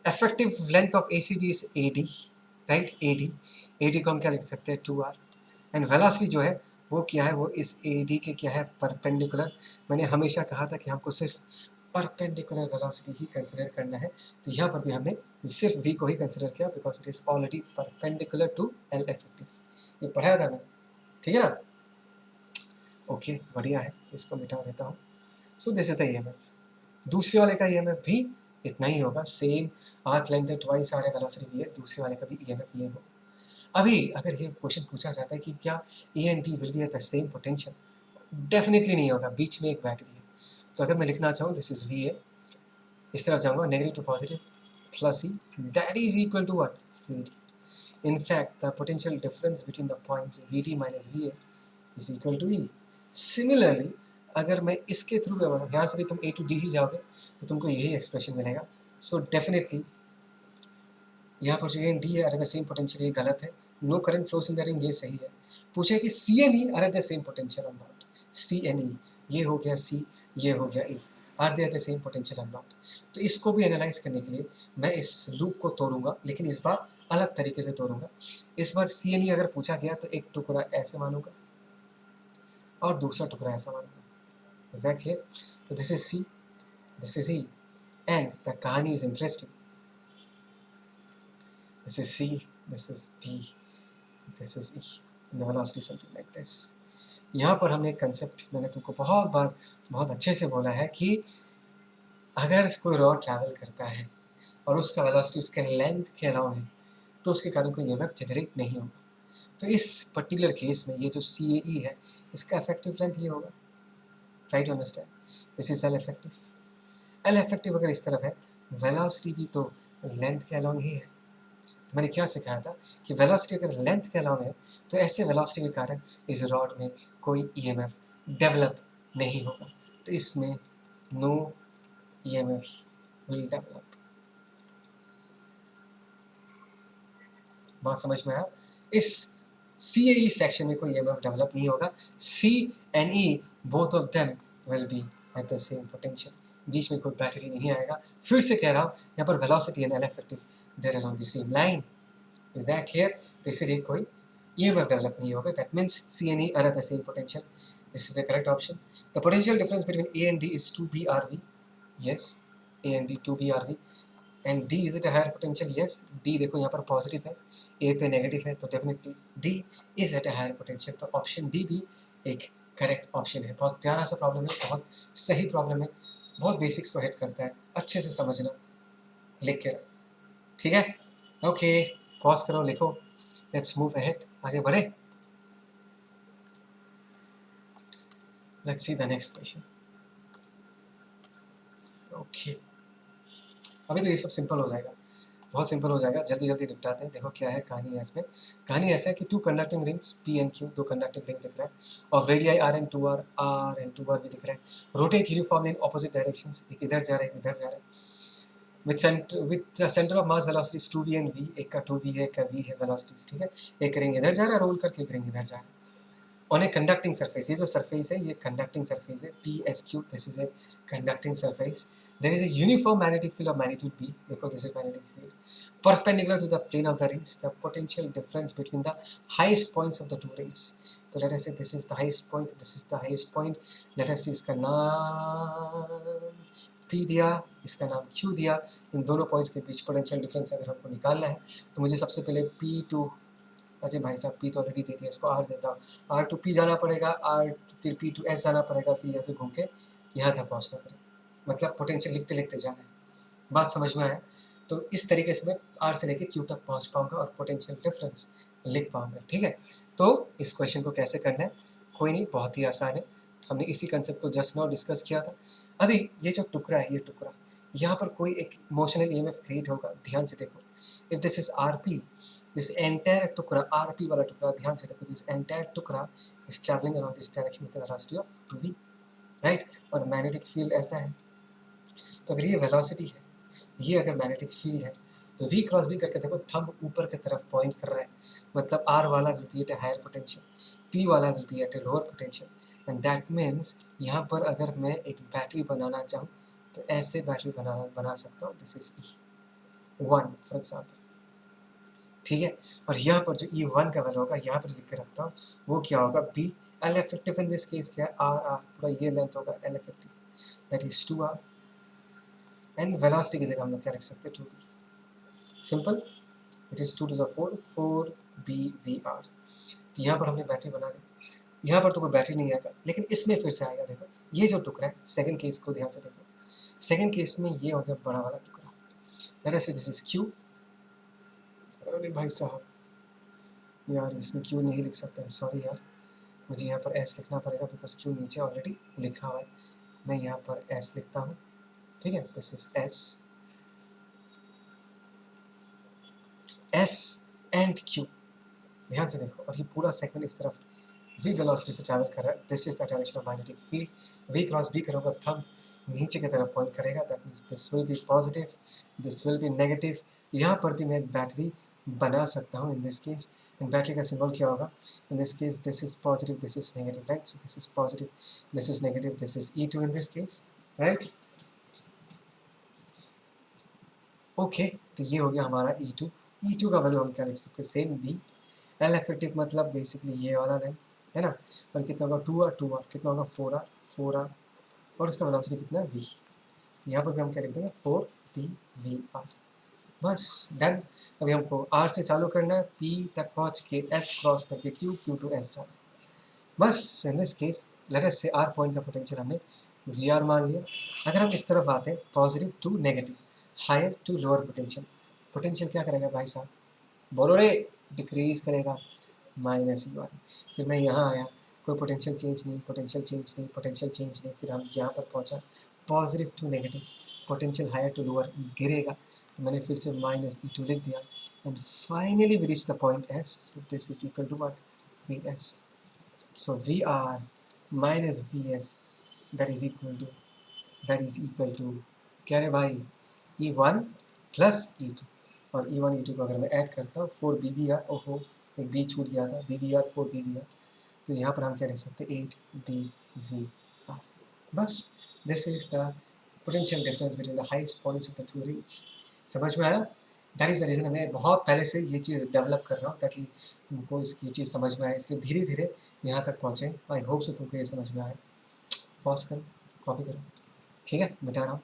Effective length of ACD is AD, right, AD को हम क्या लिख सकते हैं, 2r, एंड वेलोसिटी जो है वो क्या है, वो इस AD के क्या है, परपेंडिकुलर। मैंने हमेशा कहा था कि हमको सिर्फ परपेंडिकुलर वेलोसिटी ही कंसिडर करना है, तो यहाँ पर भी हमने सिर्फ v को ही कंसिडर किया, because it is already perpendicular to L effective, ये पढ़ाया था मैंने, ठीक है ना। ओके, बढ़िया है, इसको मिटा देता हूँ। सो दिस इज द ईएमएफ। दूसरे वाले का ईएमएफ भी इतना ही होगा, सेम आर्क लेंथ है, ट्वाइस आर है, वेलोसिटी भी है, दूसरे वाले का भी ईएमएफ ये होगा। अभी अगर ये क्वेश्चन पूछा जाता है कि क्या ए and D will be at the same potential, definitely नहीं होगा, बीच में एक बैटरी है। तो अगर मैं लिखना चाहूँ, दिस इज वी ए, इस तरफ जाऊँगा, negative to positive plus E, that is equal to what, V D. In fact, the potential difference between the points Vd minus Va is equal to E. Similarly, अगर मैं इसके through यहाँ से भी तुम A to D ही जाओगे तो तुमको यही एक्सप्रेशन मिलेगा। So definitely यहाँ पर जो A and D है, are the same potential, ये गलत है। No current flows in the ring, ये सही है। पूछा कि C and E are the same potential or not? C and E, ये हो गया C, ये हो गया E, are they the same potential or not? तो इसको भी एनालाइज करने के लिए मैं इस लूप को तोड़ूंगा, लेकिन इस बार अलग तरीके से तोड़ूंगा। इस बार सी एन ई अगर पूछा गया तो एक टुकड़ा ऐसे मानूंगा और दूसरा टुकड़ा ऐसा मानूंगा। Is that clear? तो this is C, this is E, and the कहानी is interesting. This is C, this is D, this is E, the velocity something like this. यहाँ पर हमने एक कंसेप्ट मैंने तुमको बहुत बार बहुत अच्छे से बोला है कि अगर कोई रॉड ट्रैवल करता है और उसका वेलोसिटी उसके लेंथ के अलावा है तो उसके कारण कोई ईएमएफ जनरेट नहीं होगा। तो इस पर्टिकुलर केस में ये जो सी ए ई है, इसका इफेक्टिव लेंथ ये होगा, try to understand, this is L effective. L effective अगर इस तरफ है, वेलोसिटी भी तो लेंथ के अलावा ही है। तो मैंने क्या सिखाया था कि वेलोसिटी अगर लेंथ के अलावा है तो ऐसे वेलोसिटी के कारण इस रॉड में कोई ईएमएफ डेवलप नहीं होगा, तो इसमें नो ईएमएफ विल डेवलप। बात समझ में आया? इस सी ए ई सेक्शन में कोई ईएमएफ डेवलप नहीं होगा। C and E both of them will be at the same potential, बीच में कोई बैटरी नहीं आएगा। फिर से कह रहा हूँ, यहाँ पर velocity and L effective there along the same line. Is that clear? तो इसलिए कोई ईएमएफ डेवलप नहीं होगा। That means C and E are at the same potential. This is the correct option. The potential difference between A and D is 2BrV। Yes, A and D 2BrV। And D is it higher potential? Yes, D देखो यहाँ पर positive है, ए पे negative है, तो definitely D is at higher potential. तो option D भी एक करेक्ट ऑप्शन है। बहुत प्यारा सा प्रॉब्लम है, बहुत सही प्रॉब्लम है, बहुत बेसिक्स को हिट करता है, अच्छे से समझना, लिख के रख, ठीक है? ओके, पॉज करो, लिखो, लेट्स मूव अहेड, आगे बढ़े। Let's see the next question. Okay, अभी तो ये सब सिंपल हो जाएगा, बहुत सिंपल हो जाएगा, जल्दी जल्दी निपटाते हैं। देखो क्या है कहानी है इसमें। कहानी ऐसा है कि two conducting rings P and Q, दो कंडक्टिंग रिंग दिख रहा है, और radii R and 2r, R and 2r भी दिख रहा है, rotate uniformly in opposite directions, एक इधर जा रहा है, एक इधर जा रहा है, with centre of mass velocities 2v and v, एक का 2v है, एक का v है वेलोसिटीज, ठीक है। एक रिंग इधर जा रहा है रोल करके, एक रिंग इधर जा रहा है ऑन ए कंडक्टिंग सरफेस। ये जो सरफेस है ये कंडक्टिंग सरफेस है, PSQ, this is a conducting surface. There is a uniform magnetic field of magnitude B, देखो this is magnetic field perpendicular to the plane of the rings. The potential difference between the highest points of the two rings, तो let us say this is the highest point, this is the highest point, let us say इसका नाम P दिया, इसका नाम Q दिया। इन दोनों points के बीच पोटेंशियल डिफरेंस अगर हमको निकालना है तो मुझे सबसे पहले P2, अजय भाई साहब P तो ऑलरेडी दे दिया, इसको R देता हूँ। R to P जाना पड़ेगा, R फिर P to S जाना पड़ेगा, फिर ऐसे घूम के यहाँ तक पहुँचना पड़ेगा। मतलब पोटेंशियल लिखते लिखते जाना है। बात समझ में आया? तो इस तरीके से मैं R से लेके Q तक पहुँच पाऊँगा और पोटेंशियल डिफरेंस लिख पाऊँगा। ठीक है, तो इस क्वेश्चन को कैसे करना है, कोई नहीं, बहुत ही आसान है। हमने इसी कंसेप्ट को जस्ट नाउ डिस्कस किया था। अभी ये जो टुकड़ा है, ये टुकड़ा, यहाँ पर कोई एक इमोशनल EMF क्रिएट होगा। ध्यान से देखो, if this is RP, this entire टुकड़ा, RP वाला टुकड़ा, ध्यान से देखो, दिस एंटायर टुकड़ा is travelling around this direction with velocity of 2v, right. और मैग्नेटिक फील्ड ऐसा है, तो अगर ये वेलोसिटी है, ये अगर मैग्नेटिक फील्ड है, तो V क्रॉस B करके देखो, थंब ऊपर की तरफ पॉइंट कर रहा है, मतलब R वाला will be at a higher potential, P वाला will be at a lower potential, and that means यहाँ पर अगर मैं एक बैटरी बनाना चाहूँ तो ऐसे बैटरी बना सकता हूँ। This is E1 for example, ठीक है। और यहाँ पर जो E1 का वैल्यू होगा, यहाँ पर लिख के रखता हूँ, वो क्या होगा, B L effective in this case क्या है, R पूरा ये लेंथ होगा L effective, that is 2R, and velocity की जगह हम लोग क्या लिख सकते हैं, 2v, simple, it is 2 to the 4, 4BVR। तो यहाँ पर हमने बैटरी बना ली, यहाँ पर तो कोई बैटरी नहीं आएगा, लेकिन इसमें फिर से आएगा। देखो ये जो टुकड़ा है, सेकंड केस को ध्यान से देखो, सेकंड केस में ये हो गया बड़ा वाला टुकड़ा, late us say this is Q। अरे भाई साहब यार, इसमें Q नहीं लिख सकते, सॉरी यार, मुझे यहाँ पर S लिखना पड़ेगा, बिकॉज Q नीचे ऑलरेडी लिखा हुआ है। मैं यहाँ पर S लिखता हूँ, ठीक है, this is S and Q, ध्यान से देखो। और ये पूरा सेगमेंट इस तरफ V वेलोसिटी से ट्रैवल कर रहा है, this is the direction of magnetic field. V cross B करूँगा, थंब नीचे की तरफ पॉइंट करेगा, that means this will be positive, this will be negative. यहाँ पर भी मैं बैटरी बना सकता हूँ इन दिस केस, एंड बैटरी का सिंबल क्या होगा, in this case this is positive, this is negative, right. So this is positive, this is negative, this is E2 in this case, right. Okay, तो ये हो गया हमारा E2। E2 का value हम क्या लिख सकते हैं, सेम B L effective, मतलब बेसिकली ये वाला लाइन है ना, और कितना होगा 2R, 2R कितना होगा 4R, 4R, और उसका वेलोसिटी कितना है V। यहाँ पर भी हम क्या लिख देंगे, 4PVR, बस डन। अभी हमको R से चालू करना है, P तक पहुँच के S क्रॉस करके Q, Q to S जाना, बस। इन दिस केस लेट अस से R पॉइंट का पोटेंशियल हमने VR मान लिया। अगर हम इस तरफ आते हैं, positive to negative, higher to lower potential, potential क्या करेगा भाई साहब, बोलो रे, डिक्रीज करेगा, -E1। फिर मैं यहाँ आया, कोई पोटेंशियल चेंज नहीं, पोटेंशियल चेंज नहीं, पोटेंशियल चेंज नहीं, फिर हम यहाँ पर पहुँचा, positive to negative, potential higher to lower गिरेगा, तो मैंने फिर से -E2 लिख दिया, and finally we reach the point S, so this is equal to what, VS। So VR minus VS, that is equal to क्या है भाई, E1 प्लस E2, और E1 E2 को अगर मैं ऐड करता हूँ 4BVR, ओहो एक B छूट गया था, BVR 4BVR, तो यहाँ पर हम क्या लिख सकते हैं, 8BVR, बस। This is the potential difference between the highest points of the two rings. समझ में आया? दैट इज़ द रीज़न मैं बहुत पहले से ये चीज़ डेवलप कर रहा हूँ, ताकि तुमको इसकी चीज़ समझ में आए, इसलिए धीरे धीरे यहाँ तक पहुँचे। आई होप सो तुमको ये समझ में आए। पॉज करो, कॉपी करो, ठीक है, मिटा रहा हूँ।